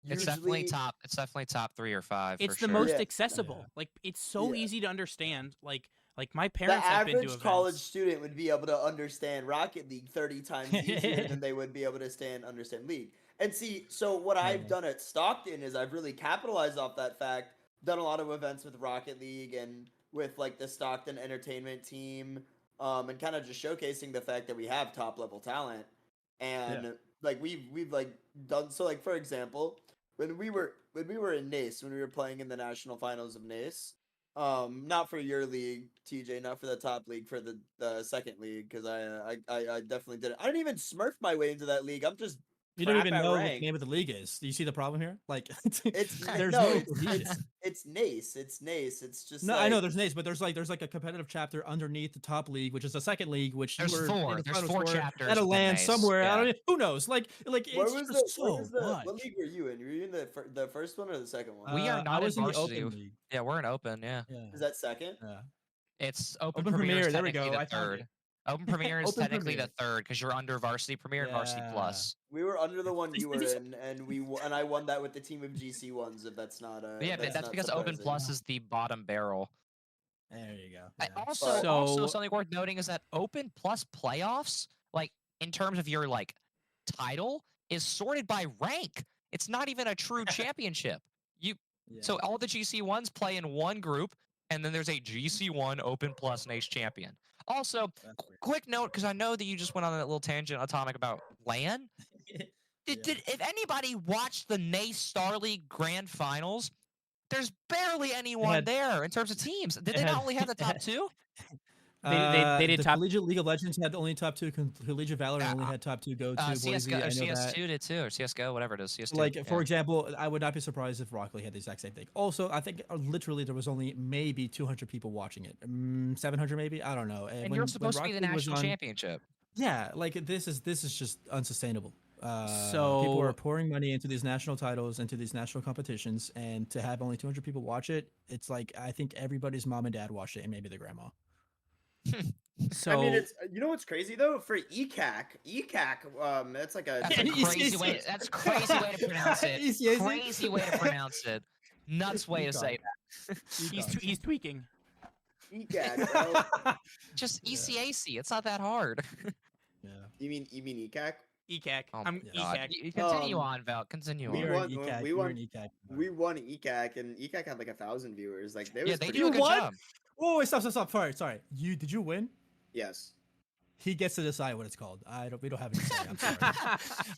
Usually, It's definitely top 3 or 5 for It's the sure. most yeah, accessible. Like it's so yeah. easy to understand. Like my The parents have been to average college events. student would be able to understand Rocket League 30 times easier than they would be able to understand League. And see, so what I've done at Stockton is I've really capitalized off that fact, done a lot of events with Rocket League and with like the Stockton entertainment team, and kind of just showcasing the fact that we have top level talent. Yeah. And like we've like done so like for example, when we were in Nace, when we were playing in the national finals of Nace, not for your league, TJ, not for the top league, for the second league, because I definitely did it. I didn't even smurf my way into that league. I'm just You don't crap even at know what the ranked. name of the league is. Do you see the problem here? Like, It's there's no, no cohesion. it's Nace. It's Nace. It's just No, like I know there's names, but there's like a competitive chapter underneath the top league, which is the second league, which you There's were in four. the There's finals four for chapters at a within land Nace. somewhere. I Yeah. don't. Who knows? Like where it's was just where so was the much. what league were you in? Were you in the first one or the second one? We are I not in was in the varsity. open league. Yeah, we're in open. Yeah. Yeah, Is that second? yeah. It's Open Open Premier is Premier. There we technically go. the I found third. it. Open Premier is Open technically the Premier. third because you're under Varsity Premier and Varsity Yeah. Plus. We were under the one you were These- in, and I won that with the team of GC ones. If that's not But yeah, but that's not because Open surprising. Plus is the bottom barrel. There you go. I Yeah. also So- something worth noting is that Open Plus playoffs, like in terms of your like title, is sorted by rank. It's not even a true championship. Yeah. So all the GC ones play in one group, and then there's a GC1 Open Plus Nace champion. Also, That's weird. quick note, because I know that you just went on that little tangent, Atomic, about LAN. If anybody watched the Nace Star League Grand Finals, there's barely anyone had- there in terms of teams. Did it they not had- only have the top two? They did the top- Collegiate League of Legends had only top two. Collegiate Valorant only had top two. Go to CSGO, Boise. I know that. CS2 did too, or CSGO, whatever it is. CS2. Like for yeah. example, I would not be surprised if Rock Lee had the exact same thing. Also, I think literally there was only maybe 200 people watching it, 700 maybe. I don't know. And you're supposed to be the Rock League was national on- championship. Yeah, like this is just unsustainable. So- people are pouring money into these national titles, into these national competitions, and to have only 200 people watch it, it's like I think everybody's mom and dad watched it, and maybe their grandma. So I mean, it's you know what's crazy though for ECAC, that's like a That's a He's- crazy way. That's a crazy way to pronounce it. Easy. Crazy way to pronounce it. Nuts way to say that. he's tweaking. ECAC, bro. Just Yeah. ECAC. It's not that hard. Yeah. you mean ECAC? ECAC. Oh I'm my God. ECAC. You continue Um, on, Val. Continue we on. We are won- in ECAC. we We're won- in ECAC. We won ECAC, and ECAC had like 1,000 viewers. Like they Yeah, was they pretty do a good. good won? job. Whoa, wait, stop. Sorry. Did you win? Yes. He gets to decide what it's called. We don't have any say. I'm sorry.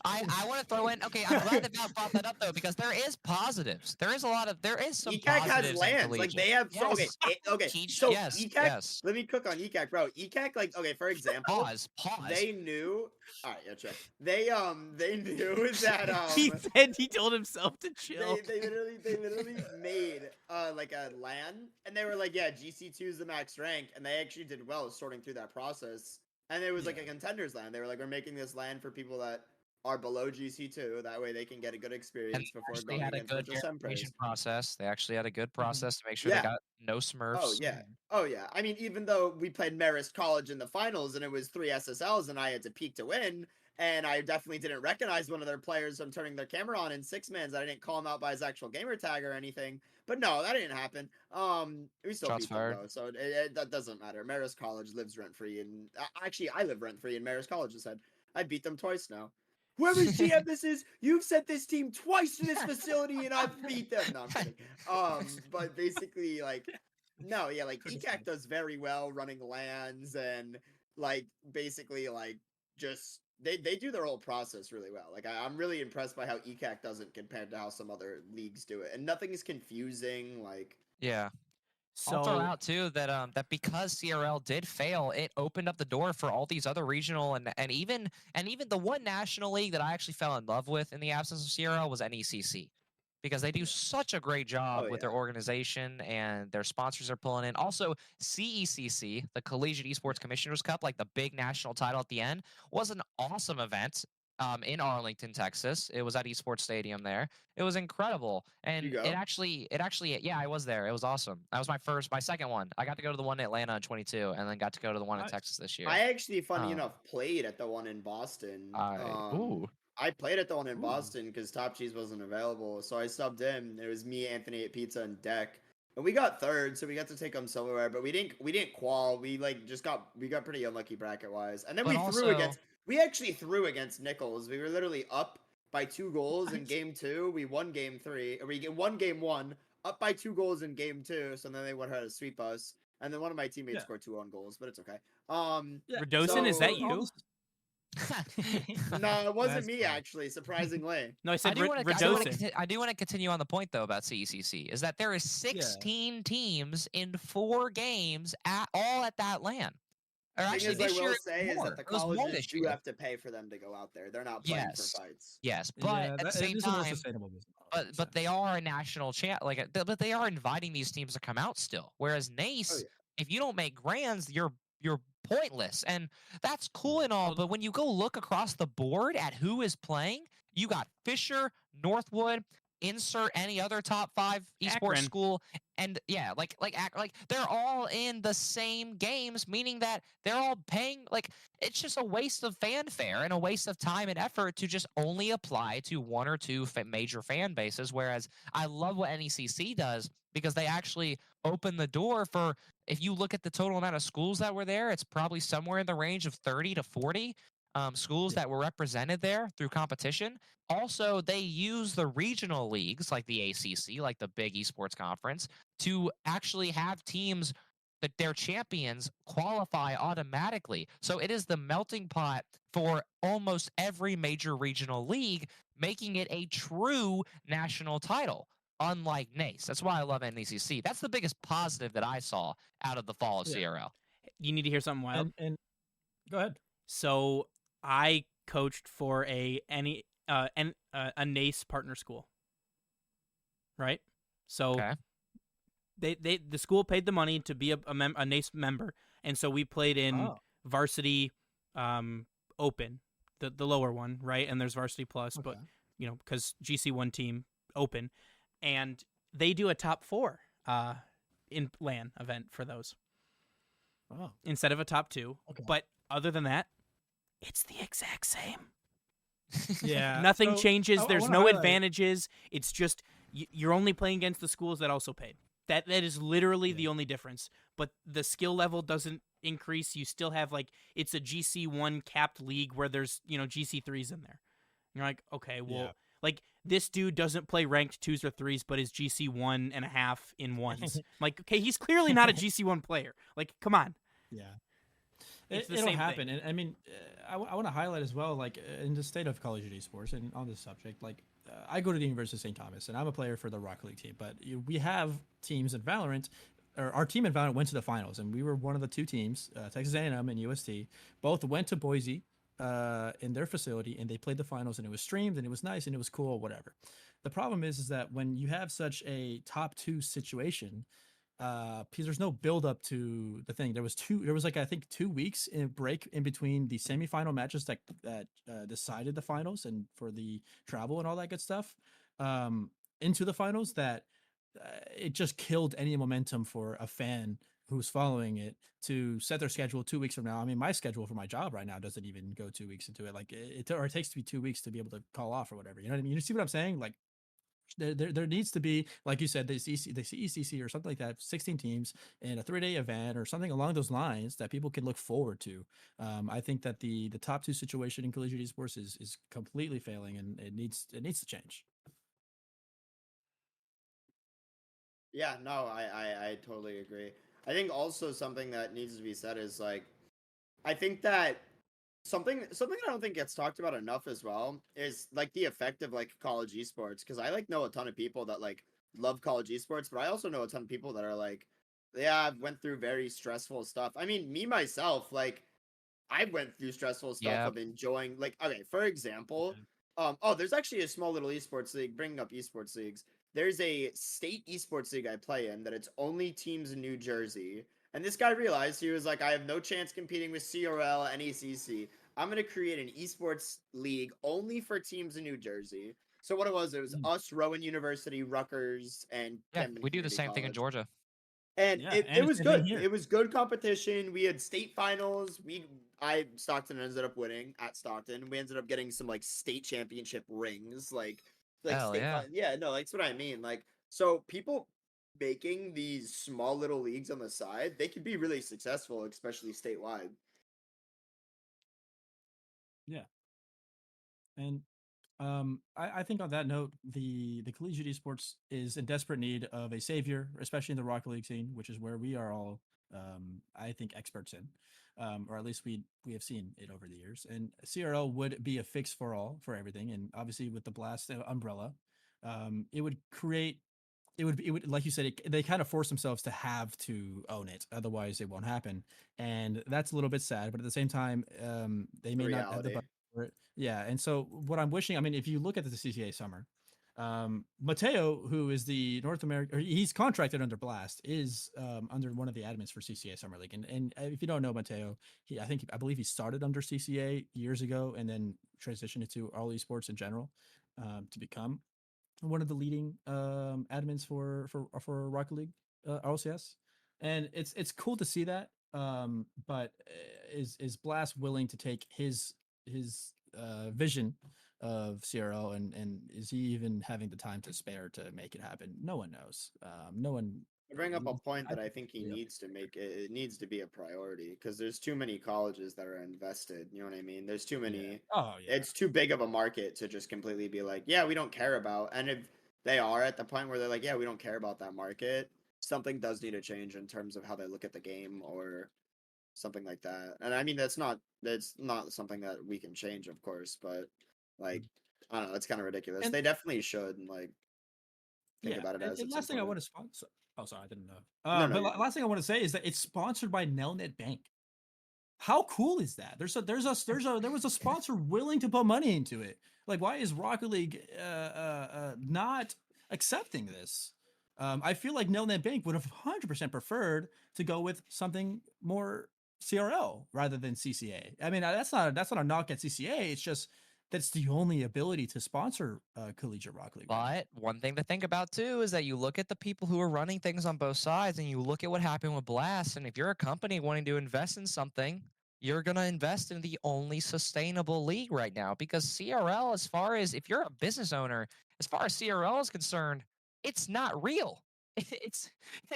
I want to throw in. Okay, I'm glad that Val brought that up though, because there is positives. There is some ECAC positives has in lands. Like collegiate. they have. So, okay. Yes. Okay. Teach- So yes, ECAC. yes. Let me cook on ECAC, bro. ECAC, like, okay, for example, Pause. they knew. All right, yeah, check. They knew that He said he told himself to chill. they literally made like a LAN, and they were like, yeah, GC2 is the max rank, and they actually did well sorting through that process. And it was like a contenders LAN. They were like, we're making this LAN for people that are below GC2. That way they can get a good And experience they before actually going had a against good virtual Sempres. verification process. They actually had a good process to make sure Yeah. they got no Smurfs. Oh yeah. Oh yeah. I mean, even though we played Marist College in the finals and it was 3 SSLs and I had to peak to win, and I definitely didn't recognize one of their players from turning their camera on in 6-mans. I didn't call him out by his actual gamer tag or anything. But no, that didn't happen. We still Shots beat them fired. though, so that doesn't matter. Marist College lives rent free, and actually, I live rent free in Marist College's head. I beat them twice now. Whoever's GM this is, you've sent this team twice to this facility, and I've beat them. No, I'm kidding. But basically, like, no, yeah, like ECAC does very well running lands and like basically like just they do their whole process really well. Like I'm really impressed by how ECAC does it compared to how some other leagues do it, and nothing is confusing. Like Yeah. So I'll throw out too that that because CRL did fail, it opened up the door for all these other regional and even the one national league that I actually fell in love with in the absence of CRL was NECC. Because they do such a great job Oh, with their organization and their sponsors are pulling in. Also, CECC, the Collegiate Esports Commissioners Cup, like the big national title at the end, was an awesome event in Arlington, Texas. It was at Esports Stadium there. It was incredible. And You go? it actually, yeah, I was there. It was awesome. That was my second one. I got to go to the one in Atlanta in 22 and then got to go to the one in Nice. Texas this year. I actually, funny Um, enough, played at the one in Boston. Ooh. I played at the one in Ooh. Boston because Top Cheese wasn't available, so I subbed in. It was me, Anthony at Pizza, and Deck, and we got third, so we got to take home silverware. But we didn't qual. We got pretty unlucky bracket wise, and then But we actually threw against Nichols. We were literally up by 2 goals in Nice. game 2. We won game 3, or we won game 1, up by 2 goals in game 2. So then they went ahead to sweep us, and then one of my teammates Yeah. scored 2 own goals, but it's okay. Yeah, Redosin, is that so- you? No, it wasn't That's me funny. actually. Surprisingly. No, I I said do want to. Redosin. I do want to continue on the point though about CECC is that there is 16 teams in 4 games all at that LAN. Or Thing actually, is, I this year will it say is that the was more colleges this do year. have to pay for them to go out there. They're not playing for Yes, fights. yes, but Yeah, at the it same is a more time, sustainable business model, but I'd say. but they are a national champ. But they are inviting these teams to come out still. Whereas Oh Nace, yeah. if you don't make grands, you're pointless, and that's cool and all. Well, But when you go look across the board at who is playing, you got Fisher, Northwood. Insert any other top 5 esports Akron. school, and yeah, like they're all in the same games, meaning that they're all paying. Like, it's just a waste of fanfare and a waste of time and effort to just only apply to one or two major fan bases. Whereas I love what NECC does because they actually open the door for, if you look at the total amount of schools that were there, it's probably somewhere in the range of 30 to 40 schools Yeah. that were represented there through competition. Also, they use the regional leagues like the ACC, like the big esports conference, to actually have teams that their champions qualify automatically. So it is the melting pot for almost every major regional league, making it a true national title, unlike NACE. That's why I love NECC. That's the biggest positive that I saw out of the fall of Yeah. CRL. You need to hear something wild. And go ahead. So I coached for a NACE partner school, right? So Okay. the school paid the money to be a NACE member, and so we played in Oh, varsity open, the lower one, right? And there's varsity plus, okay. but because GC1 team open, and they do a top 4 in LAN event for those Oh, instead of a top 2. okay. But other than that, it's the exact same. Yeah. Nothing so changes. I There's wanna no highlight- advantages. It's just you're only playing against the schools that also paid. That is literally the only difference. But the skill level doesn't increase. You still have it's a GC1 capped league where there's GC3s in there. You're like, okay, well, Yeah. like this dude doesn't play ranked 2s or 3s, but is GC1.5 in 1s. I'm like, okay, he's clearly not a GC1 player. Like, come on. Yeah. It's the It'll same happen. thing. And I mean, I want to highlight as well, like in the state of collegiate esports and on this subject, like I go to the University of St. Thomas and I'm a player for the Rocket League team, but we have teams in Valorant, or our team in Valorant went to the finals and we were one of the 2 teams, Texas A&M and UST, both went to Boise in their facility and they played the finals and it was streamed and it was nice and it was cool, whatever. The problem is that when you have such a top 2 situation, because there's no build up to the thing. There was like I think 2 weeks in break in between the semifinal matches that decided the finals and for the travel and all that good stuff into the finals, that it just killed any momentum for a fan who's following it to set their schedule 2 weeks from now. I mean, my schedule for my job right now doesn't even go 2 weeks into it. Like or it takes to be 2 weeks to be able to call off or whatever. You know what I mean? You see what I'm saying? Like there needs to be, like you said, the ECC or something like that, 16 teams in a 3-day event or something along those lines that people can look forward to. I think that the top 2 situation in collegiate esports is completely failing and it needs to change. Yeah, no, I totally agree. I think also something that needs to be said is I think that something I don't think gets talked about enough as well is the effect of college esports, because I know a ton of people that love college esports, but I also know a ton of people that are yeah, I've went through very stressful stuff. I mean, me myself, I went through stressful stuff Yeah. of enjoying okay, for example, there's actually a small little esports league, bringing up esports leagues. There's a state esports league I play in that it's only teams in New Jersey. And this guy realized, he was like, I have no chance competing with CRL, NECC. I'm going to create an esports league only for teams in New Jersey. So what it was us, Rowan University, Rutgers, and Yeah, Kempman we do the Community same thing in College. Georgia. And Yeah, it and was same thing good. here. It was good competition. We had state finals. Stockton ended up winning at Stockton. We ended up getting some state championship rings. Hell state yeah. yeah, no, that's what I mean. So people making these small little leagues on the side, they could be really successful, especially statewide. Yeah. And I think on that note, the collegiate esports is in desperate need of a savior, especially in the Rocket League scene, which is where we are all, I think, experts in, or at least we have seen it over the years. And CRL would be a fix for all for everything, and obviously with the Blast umbrella, it would create it would like you said, they kind of force themselves to have to own it, otherwise it won't happen, and that's a little bit sad. But at the same time, they The may not have the reality. budget for it. Yeah, and so what I'm wishing, I mean, if you look at the CCA summer, Mateo, who is the North American, he's contracted under Blast, is under one of the admins for CCA Summer League, and if you don't know Mateo, I believe he started under CCA years ago and then transitioned into all esports in general, to become one of the leading admins for Rocket League RLCS, and it's cool to see that. But is Blast willing to take his vision of CRL, and is he even having the time to spare to make it happen? No one knows. No one. You bring up a point I, that I think he yeah. needs to make it. It needs to be a priority because there's too many colleges that are invested. You know what I mean? There's too many. Yeah. Oh yeah. It's too big of a market to just completely be like, yeah, we don't care about. And if they are at the point where they're like, yeah, we don't care about that market, something does need to change in terms of how they look at the game or something like that. And I mean, that's not something that we can change, of course, but like, I don't know, it's kind of ridiculous. And They definitely should like think yeah, about it as and it's last thing I important. want to sponsor. Oh, sorry, I didn't know. No, no, But you're good. last thing I want to say is that it's sponsored by Nelnet Bank. How cool is that? There was a sponsor willing to put money into it. Like, why is Rocket League not accepting this? I feel like Nelnet Bank would have 100% preferred to go with something more CRL rather than CCA. I mean, that's not a knock at CCA. It's just that's the only ability to sponsor collegiate Rocket League. Right But one thing to think about too is that you look at the people who are running things on both sides and you look at what happened with Blast. And if you're a company wanting to invest in something, you're going to invest in the only sustainable league right now because CRL, as far as if you're a business owner, as far as CRL is concerned, it's not real. It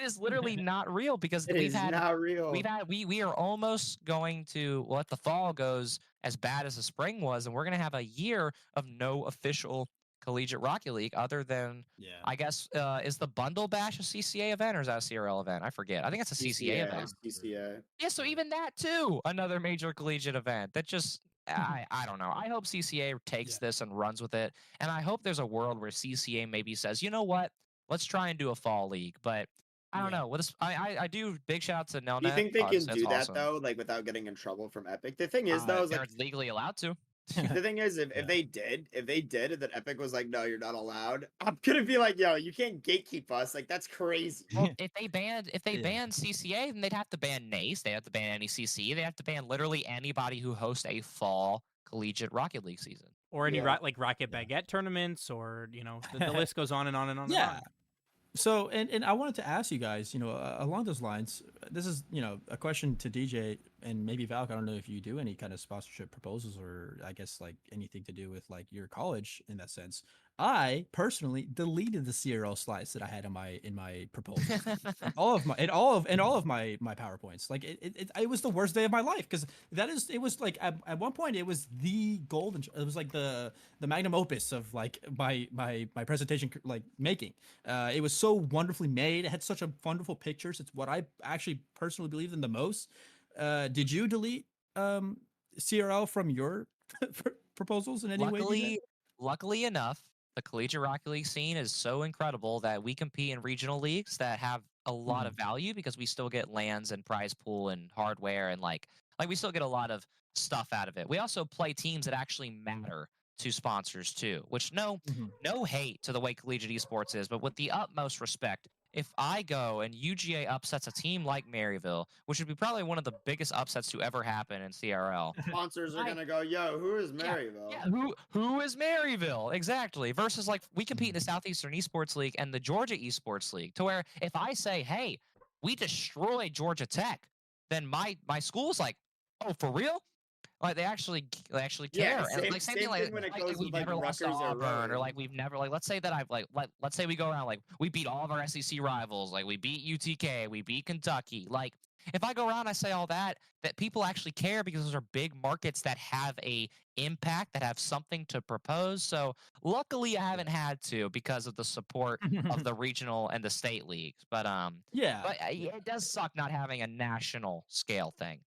is literally not real because It is not real. we are almost going to let the fall goes as bad as the spring was, and we're going to have a year of no official collegiate Rocket League other than yeah. I guess is the Bundle Bash a CCA event or is that a CRL event? I forget. I think it's a CCA event. CCA. Yeah, so even that too, another major collegiate event. That just I don't know. I hope CCA takes this and runs with it, and I hope there's a world where CCA maybe says, you know what, let's try and do a fall league. But I don't know. I do big shout out to Do you Nelnet. think they can That's do that awesome. though, like without getting in trouble from Epic? The thing is though, is They're like legally allowed to. the thing is, if they did, and then Epic was like, no, you're not allowed, I'm gonna be like, yo, you can't gatekeep us. Like that's crazy. Well, if they banned CCA, then they'd have to ban NACE. They have to ban any CC. They have to ban literally anybody who hosts a fall collegiate Rocket League season. Or any Yeah. like Rocket Baguette tournaments, or the list goes on and on and on. Yeah. And on. So, and I wanted to ask you guys, along those lines, this is, a question to DJ and maybe Valk. I don't know if you do any kind of sponsorship proposals or I guess like anything to do with like your college in that sense. I personally deleted the CRL slides that I had in my proposal, all of my PowerPoints. Like it was the worst day of my life because it was like at one point it was the golden. It was like the magnum opus of like my presentation like making. It was so wonderfully made. It had such a wonderful pictures. It's what I actually personally believe in the most. Did you delete CRL from your proposals in any way? Luckily enough, the collegiate Rocket League scene is so incredible that we compete in regional leagues that have a lot of value because we still get lands and prize pool and hardware and like we still get a lot of stuff out of it. We also play teams that actually matter to sponsors too, which no hate to the way collegiate esports is, but with the utmost respect, if I go and UGA upsets a team like Maryville, which would be probably one of the biggest upsets to ever happen in CRL. Sponsors are gonna go, yo, who is Maryville? Yeah, who is Maryville? Exactly. Versus like we compete in the Southeastern Esports League and the Georgia Esports League, to where if I say, hey, we destroyed Georgia Tech, then my school's like, oh, for real? Like they actually care. Yeah, And like same thing like, when it like goes we've with like never lost to Rutgers or Auburn, or Rowan. like we've never like let's say that I've like let's say we go around like we beat all of our SEC rivals, like we beat UTK, we beat Kentucky. Like if I go around I say all that people actually care because those are big markets that have a impact, that have something to propose. So luckily I haven't had to because of the support of the regional and the state leagues. But Yeah. but it does suck not having a national scale thing.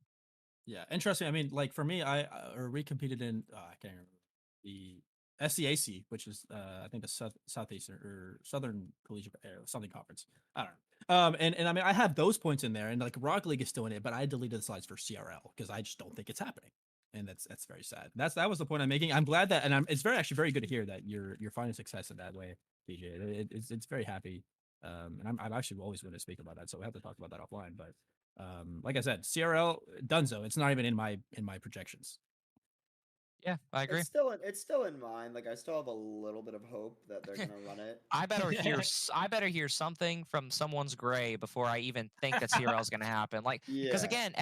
Yeah, interesting. I mean, like for me, we competed in I can't remember SCAC, which is I think the Southeastern or Southern Collegiate something conference. I don't know. And I mean I have those points in there, and like Rocket League is still in it, but I deleted the slides for CRL because I just don't think it's happening, and that's very sad. That was the point I'm making. I'm glad that, and it's actually very good to hear that you're finding success in that way, DJ. It's very happy. And I'm actually always going to speak about that, so we have to talk about that offline. But like I said, CRL Dunzo. It's not even in my projections. Yeah, I agree. It's still in mind. Like I still have a little bit of hope that they're gonna run it. I better hear something from someone's gray before I even think that CRL is going to happen. Like, because Yeah. again,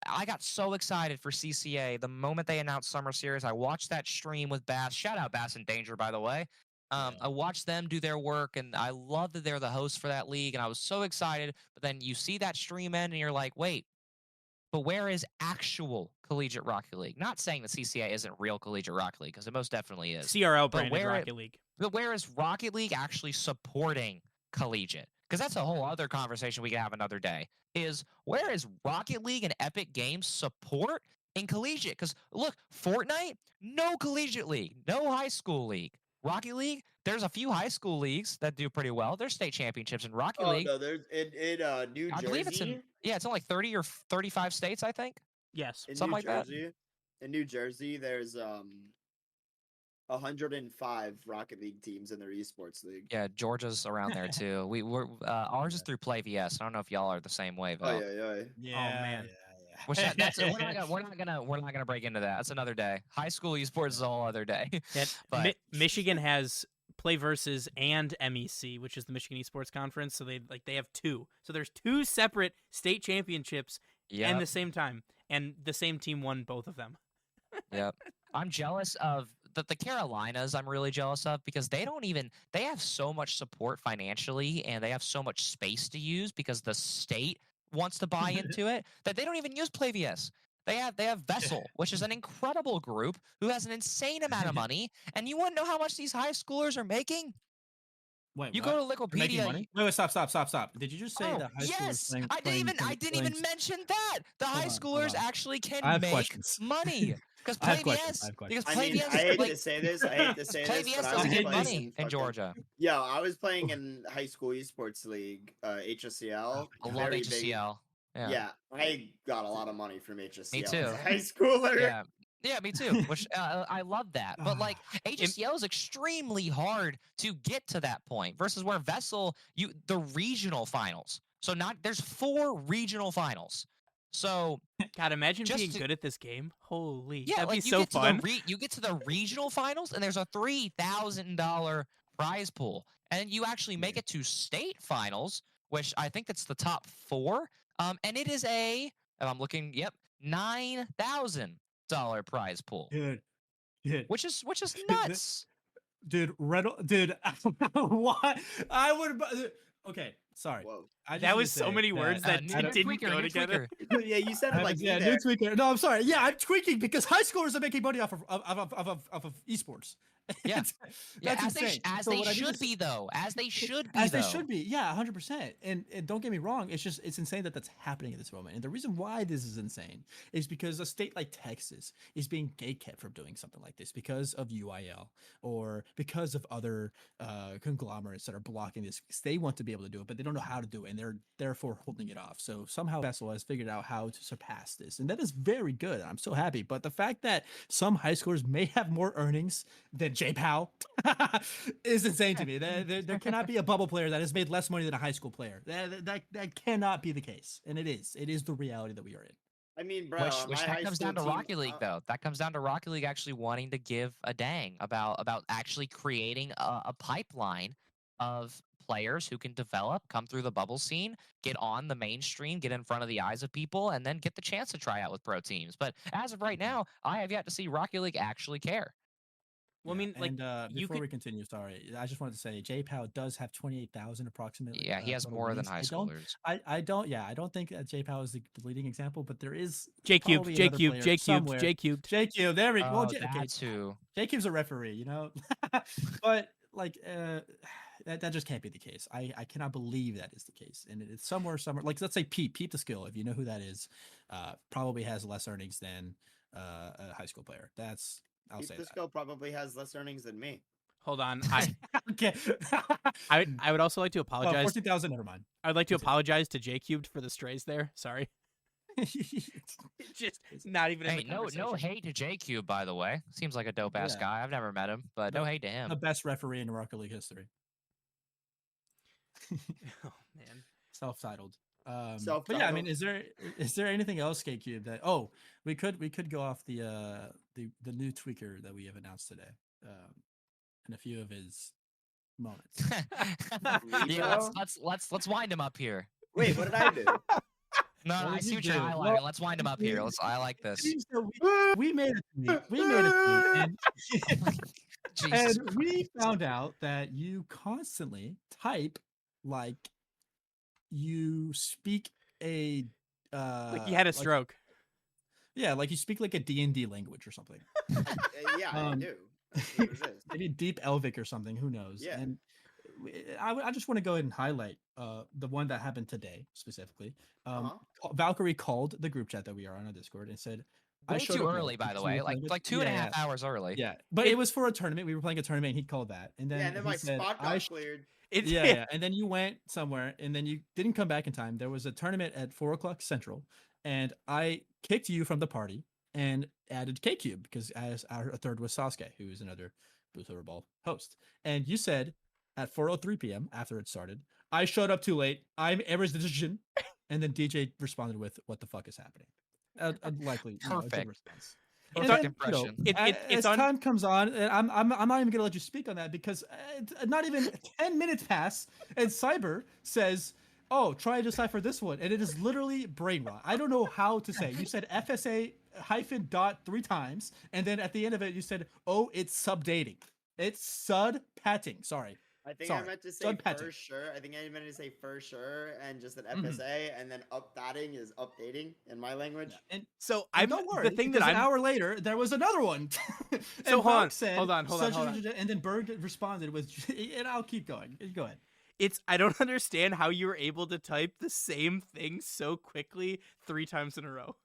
I got so excited for CCA the moment they announced Summer Series. I watched that stream with Bass. Shout out Bass and Danger, by the way. I watched them do their work, and I love that they're the host for that league, and I was so excited. But then you see that stream end, and you're like, wait. But where is actual Collegiate Rocket League? Not saying that CCA isn't real Collegiate Rocket League, because it most definitely is. CRL branded Rocket League. But where is Rocket League actually supporting Collegiate? Because that's a whole other conversation we can have another day. Is where is Rocket League and Epic Games support in Collegiate? Because look, Fortnite, no Collegiate League, no high school league. Rocket League, there's a few high school leagues that do pretty well. There's state championships in Rocket League. Oh no, there's in New Jersey. I believe it's in like 30 or 35 states, I think. Yes. Something like that. In New Jersey, there's 105 Rocket League teams in their esports league. Yeah, Georgia's around there too. Ours is through Play VS. I don't know if y'all are the same way, Oh though. yeah. Oh man. Which we're not gonna break into that. That's another day. High school esports is a whole other day. But Michigan has Play Versus and MEC, which is the Michigan Esports Conference. So they have two. So there's two separate state championships in the same time, and the same team won both of them. Yep. I'm jealous of the Carolinas. I'm really jealous of because they have so much support financially, and they have so much space to use because the state wants to buy into it that they don't even use Play VS. They have Vessel, which is an incredible group who has an insane amount of money, and you want to know how much these high schoolers are making? Wait, you what? go to Wikipedia. Wait, stop. Did you just say the high yes, schoolers I didn't even mention that. The high schoolers actually can make money. Because Play VS, I hate to say this, Play VS doesn't get money in Georgia. Yeah, I was playing in high school esports league, HSCL. I love HSCL. Yeah, I got a lot of money from HSCL. Me too. As a high schooler. Yeah, me too. Which I love that. But like HSCL is extremely hard to get to that point versus where Vessel, the regional finals. So there's 4 regional finals. So God, imagine being good at this game. Holy, that'd like be so fun. You get to the regional finals, and there's a $3,000 prize pool, and you actually make it to state finals, which I think that's the top 4. And it is and I'm looking, $9,000 prize pool, dude, which is nuts, dude. Why I would? Okay, sorry. Whoa. That was so many words that didn't go together. Yeah, you said it like new tweaker. No, I'm sorry. Yeah, I'm tweaking because high schoolers are making money off of esports. Yeah, that's insane. As they should be, though. As they should be. Yeah, 100%. And don't get me wrong. It's insane that that's happening at this moment. And the reason why this is insane is because a state like Texas is being gatekept from doing something like this because of UIL or because of other conglomerates that are blocking this. They want to be able to do it, but they don't know how to do it, and they're therefore holding it off. So somehow Vessel has figured out how to surpass this, and that is very good. I'm so happy. But the fact that some high schoolers may have more earnings than J-Pow is insane to me. There cannot be a bubble player that has made less money than a high school player. That cannot be the case, and it is. It is the reality that we are in. I mean, bro, which that comes down to Rocket League, though. That comes down to Rocket League actually wanting to give a dang about actually creating a pipeline of players who can develop, come through the bubble scene, get on the mainstream, get in front of the eyes of people, and then get the chance to try out with pro teams. But as of right now, I have yet to see Rocket League actually care. Well, I mean, like, before we continue, sorry, I just wanted to say J-Pow does have 28,000 approximately. Yeah, he has more than high schoolers. I don't think J-Pow is the leading example, but there is J Cube. There we go. That's who. J Cube's a referee, you know, but like that just can't be the case. I cannot believe that is the case, and it's somewhere like let's say Pete the Skill, if you know who that is, probably has less earnings than a high school player. That's I'll Deep say Disco probably has less earnings than me. Hold on. that. Okay. I would also like to Oh, apologize. 14,000. Never mind. I would like to Continue. apologize to J Cubed for the strays there. Sorry. Just not even in Hey, the no conversation. hate to J Cube, by the way. Seems like a dope ass Yeah. guy. I've never met him, but no hate to him. The best referee in Rocket League history. Oh man. Self-titled. But Self-titled. yeah, I mean, is there anything else, K-Cube, that we could go off the new tweaker that we have announced today, and a few of his moments. Yeah, Rico? let's wind him up here. Wait, what did I do? No, What I did see you what you're do? highlighting. Well, Let's wind him up here. I like this. So we made a tweet. We made a tweet, and Jesus. and we found out that you constantly type like you speak a Like you had a stroke. Yeah, like you speak like a D&D language or something. Yeah, I Um, do. That's what it is. Maybe deep Elvic or something. Who knows? Yeah. And I just want to go ahead and highlight the one that happened today specifically. Valkyrie called the group chat that we are on Discord and said, Way "I showed too up late early, by because the we way. were playing Like it." 2.5 hours early. Yeah, but it was for a tournament. We were playing a tournament, and he called that, and then Yeah, and then he my said, spot got cleared. Yeah, and then you went somewhere, and then you didn't come back in time. There was a tournament at 4 o'clock Central, and I kicked you from the party and added K Cube because as our third was Sasuke, who is another Boost Over Ball host. And you said at 4:03 p.m. after it started, I showed up too late. I'm Ever's decision, and then DJ responded with, "What the fuck is happening?" Likely, a good Perfect. response. Perfect impression. As time comes on, and I'm not even gonna let you speak on that because not even 10 minutes pass, and Cyber says, "Oh, try to decipher this one," and it is literally brain rot. I don't know how to say. You said FSA hyphen dot 3 times, and then at the end of it, you said, "Oh, it's subdating. It's sud patting." Sorry. I think I meant to say Sud-patting. for sure. I think I meant to say for sure, and just an FSA, and then updating is updating in my language. Yeah. And So and I'm don't worry, the thing because that an hour later there was another one. And So Valk said, hold on. And then Berg responded with, and I'll keep going. Go ahead. I don't understand how you were able to type the same thing so quickly 3 times in a row.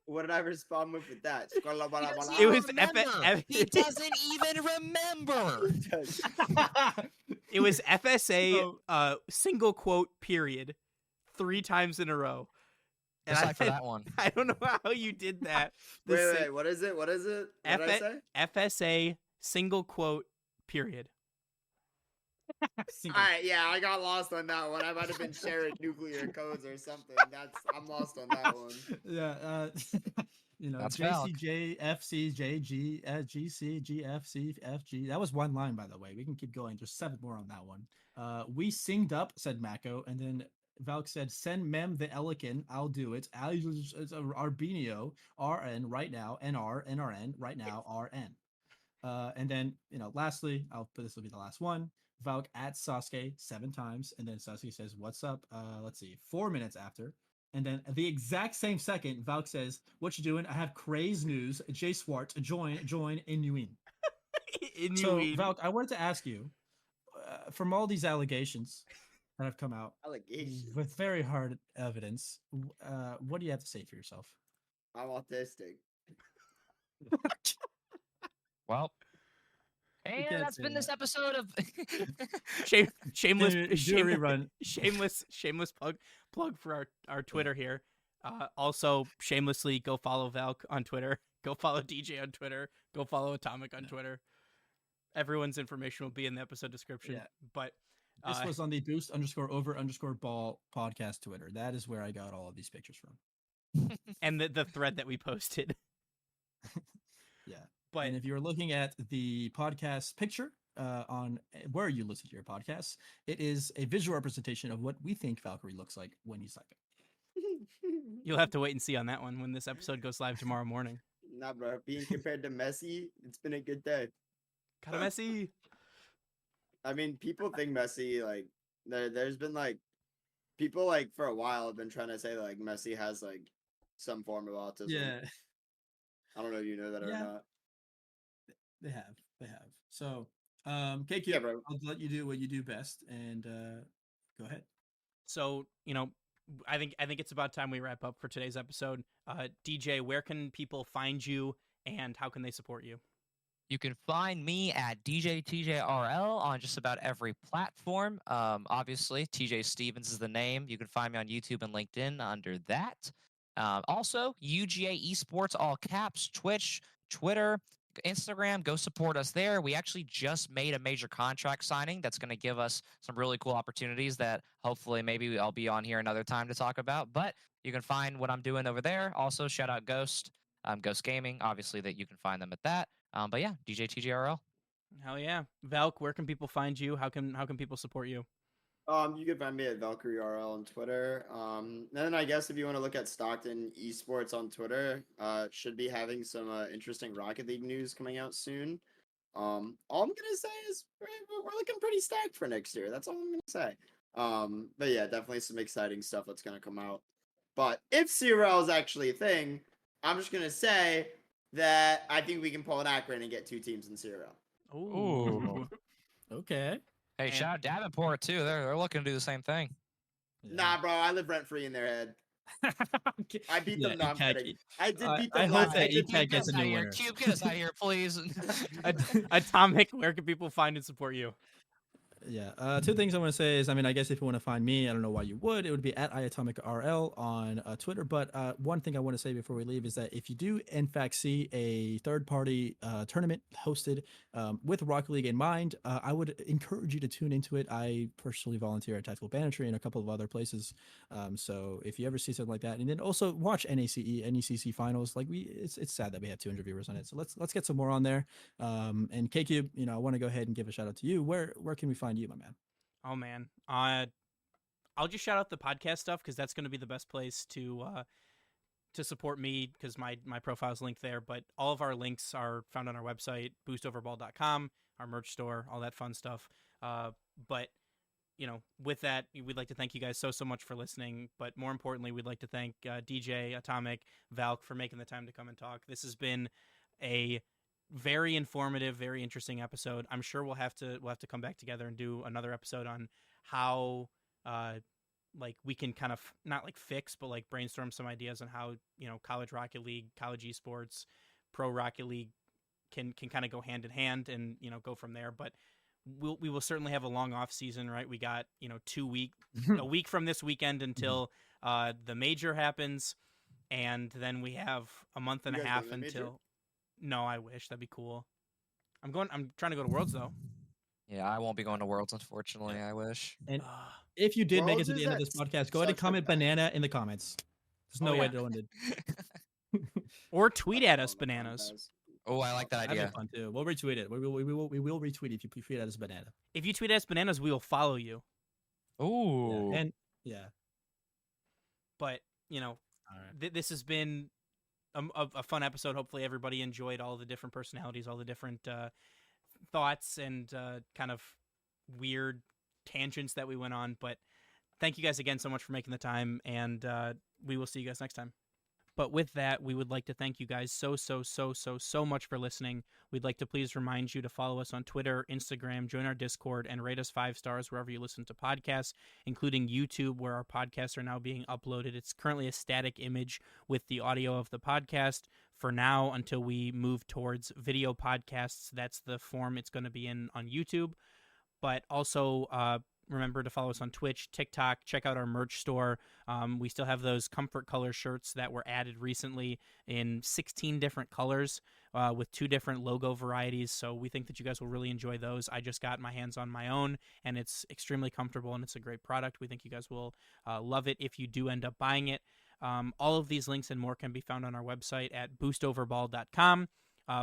What did I respond with that? It was He doesn't even remember. It was FSA single quote period 3 times in a row. And Decipher that one. I don't know how you did that. Wait, what is it? What is it? What did I say? FSA single quote period. All right, yeah, I got lost on that one. I might have been sharing nuclear codes or something. I'm lost on that one. Yeah, That's Valk. JCJ, FC, JG, GC, GFC, FG. That was one line, by the way. We can keep going. There's 7 more on that one. We singed up, said Mako, and then Valk said, "Send Mem the Elican. I'll do it. It's Arbinio, RN right now, NR, NRN right now, RN." And then, lastly, this will be the last one. Valk at Sasuke 7 times, and then Sasuke says, "What's up?" Let's see, 4 minutes after. And then at the exact same second, Valk says, "What you doing? I have craze news. Jay Swart, join Inuin." So, Valk, I wanted to ask you, from all these allegations that have come out with very hard evidence, what do you have to say for yourself? I'm autistic. Well, and that's been this episode of shameless rerun. shameless plug for our Twitter here. Also shamelessly go follow Valk on Twitter, go follow DJ on Twitter, go follow Atomic on Twitter. Everyone's information will be in the episode description. Yeah. But this was on the boost_over_ball podcast Twitter. That is where I got all of these pictures from. And the thread that we posted. Yeah. But and if you're looking at the podcast picture on where you listen to your podcasts, it is a visual representation of what we think Valkyrie looks like when he's typing. You'll have to wait and see on that one when this episode goes live tomorrow morning. Nah, bro. Being compared to Messi, it's been a good day. Kind of messy. I mean, people think Messi, like, there's been, like, people, like, for a while have been trying to say, like, Messi has, like, some form of autism. Yeah. I don't know if you know that or not. They have. So, KQ, Yeah, bro. I'll let you do what you do best, and go ahead. So, I think it's about time we wrap up for today's episode. DJ, where can people find you and how can they support you? You can find me at DJTJRL on just about every platform. Obviously, TJ Stevens is the name. You can find me on YouTube and LinkedIn under that. Also, UGA Esports, all caps, Twitch, Twitter, Instagram. Go support us there. We actually just made a major contract signing that's going to give us some really cool opportunities that hopefully maybe I'll be on here another time to talk about. But you can find what I'm doing over there. Also, shout out Ghost. Ghost Gaming, obviously, that you can find them at that. But yeah, DJ TGRL. Hell yeah. Valk, where can people find you? How can people support you? You can find me at Valkyrie RL on Twitter. Then I guess if you want to look at Stockton Esports on Twitter, should be having some interesting Rocket League news coming out soon. All I'm gonna say is we're looking pretty stacked for next year. That's all I'm gonna say. But yeah, definitely some exciting stuff that's gonna come out. But if CRL is actually a thing, I'm just gonna say that I think we can pull an Akron and get 2 teams in CRL. Ooh. Okay. Hey, And- shout out Davenport too. They're looking to do the same thing. Nah, bro, I live rent free in their head. I beat them. No, I'm kidding. I did beat them. I hope last that night. ETAG gets a Get us out new of here. winner. Cube, get us out of here, please. Atomic, where can people find and support you? Yeah. Two things I want to say is, I mean, I guess if you want to find me, I don't know why you would. It would be at iAtomicRL on Twitter. But one thing I want to say before we leave is that if you do, in fact, see a third-party tournament hosted with Rocket League in mind, I would encourage you to tune into it. I personally volunteer at Tactical Banditry and a couple of other places. So if you ever see something like that, and then also watch NECC finals. Like it's sad that we have 200 viewers on it. So let's get some more on there. And KCube, I want to go ahead and give a shout out to you. Where can we find you, my man? Oh man, I'll just shout out the podcast stuff because that's going to be the best place to support me because my profile's linked there. But all of our links are found on our website, boostoverball.com, our merch store, all that fun stuff. But with that, we'd like to thank you guys so much for listening. But more importantly, we'd like to thank DJ, Atomic, Valk for making the time to come and talk. This has been a very informative, very interesting episode. I'm sure we'll have to come back together and do another episode on how like we can kind of not like fix, but like brainstorm some ideas on how college Rocket League, college esports, pro Rocket League can kind of go hand in hand and go from there. But we will certainly have a long off season, right? We got a week from this weekend until the major happens, and then we have a month and a half until. No, I wish. That'd be cool. I'm trying to go to Worlds though. Yeah, I won't be going to Worlds, unfortunately. I wish. And if you did make it Worlds to the is end of at this podcast, go ahead and such a comment bad- banana in the comments. There's no way no one did. Or tweet at us, bananas. Oh, I like that That'd be idea. fun too. We'll retweet it. We will retweet if you tweet at us banana. If you tweet at us bananas, we will follow you. Ooh. Yeah. And yeah. But All right. this has been a fun episode. Hopefully everybody enjoyed all the different personalities, all the different thoughts and kind of weird tangents that we went on. But thank you guys again so much for making the time, and we will see you guys next time. But with that, we would like to thank you guys so much for listening. We'd like to please remind you to follow us on Twitter, Instagram, join our Discord, and rate us 5 stars wherever you listen to podcasts, including YouTube, where our podcasts are now being uploaded. It's currently a static image with the audio of the podcast for now until we move towards video podcasts. That's the form it's going to be in on YouTube. But also, remember to follow us on Twitch, TikTok, check out our merch store. We still have those comfort color shirts that were added recently in 16 different colors with 2 different logo varieties. So we think that you guys will really enjoy those. I just got my hands on my own, and it's extremely comfortable, and it's a great product. We think you guys will love it if you do end up buying it. All of these links and more can be found on our website at boostoverball.com.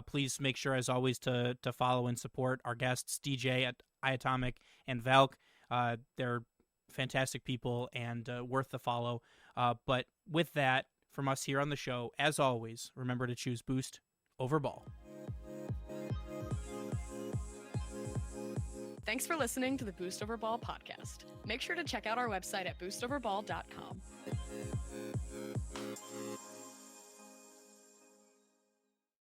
Please make sure, as always, to follow and support our guests, DJ at iAtomic and Valk. They're fantastic people and worth the follow. But with that, from us here on the show, as always, remember to choose Boost over Ball. Thanks for listening to the Boost Over Ball podcast. Make sure to check out our website at boostoverball.com.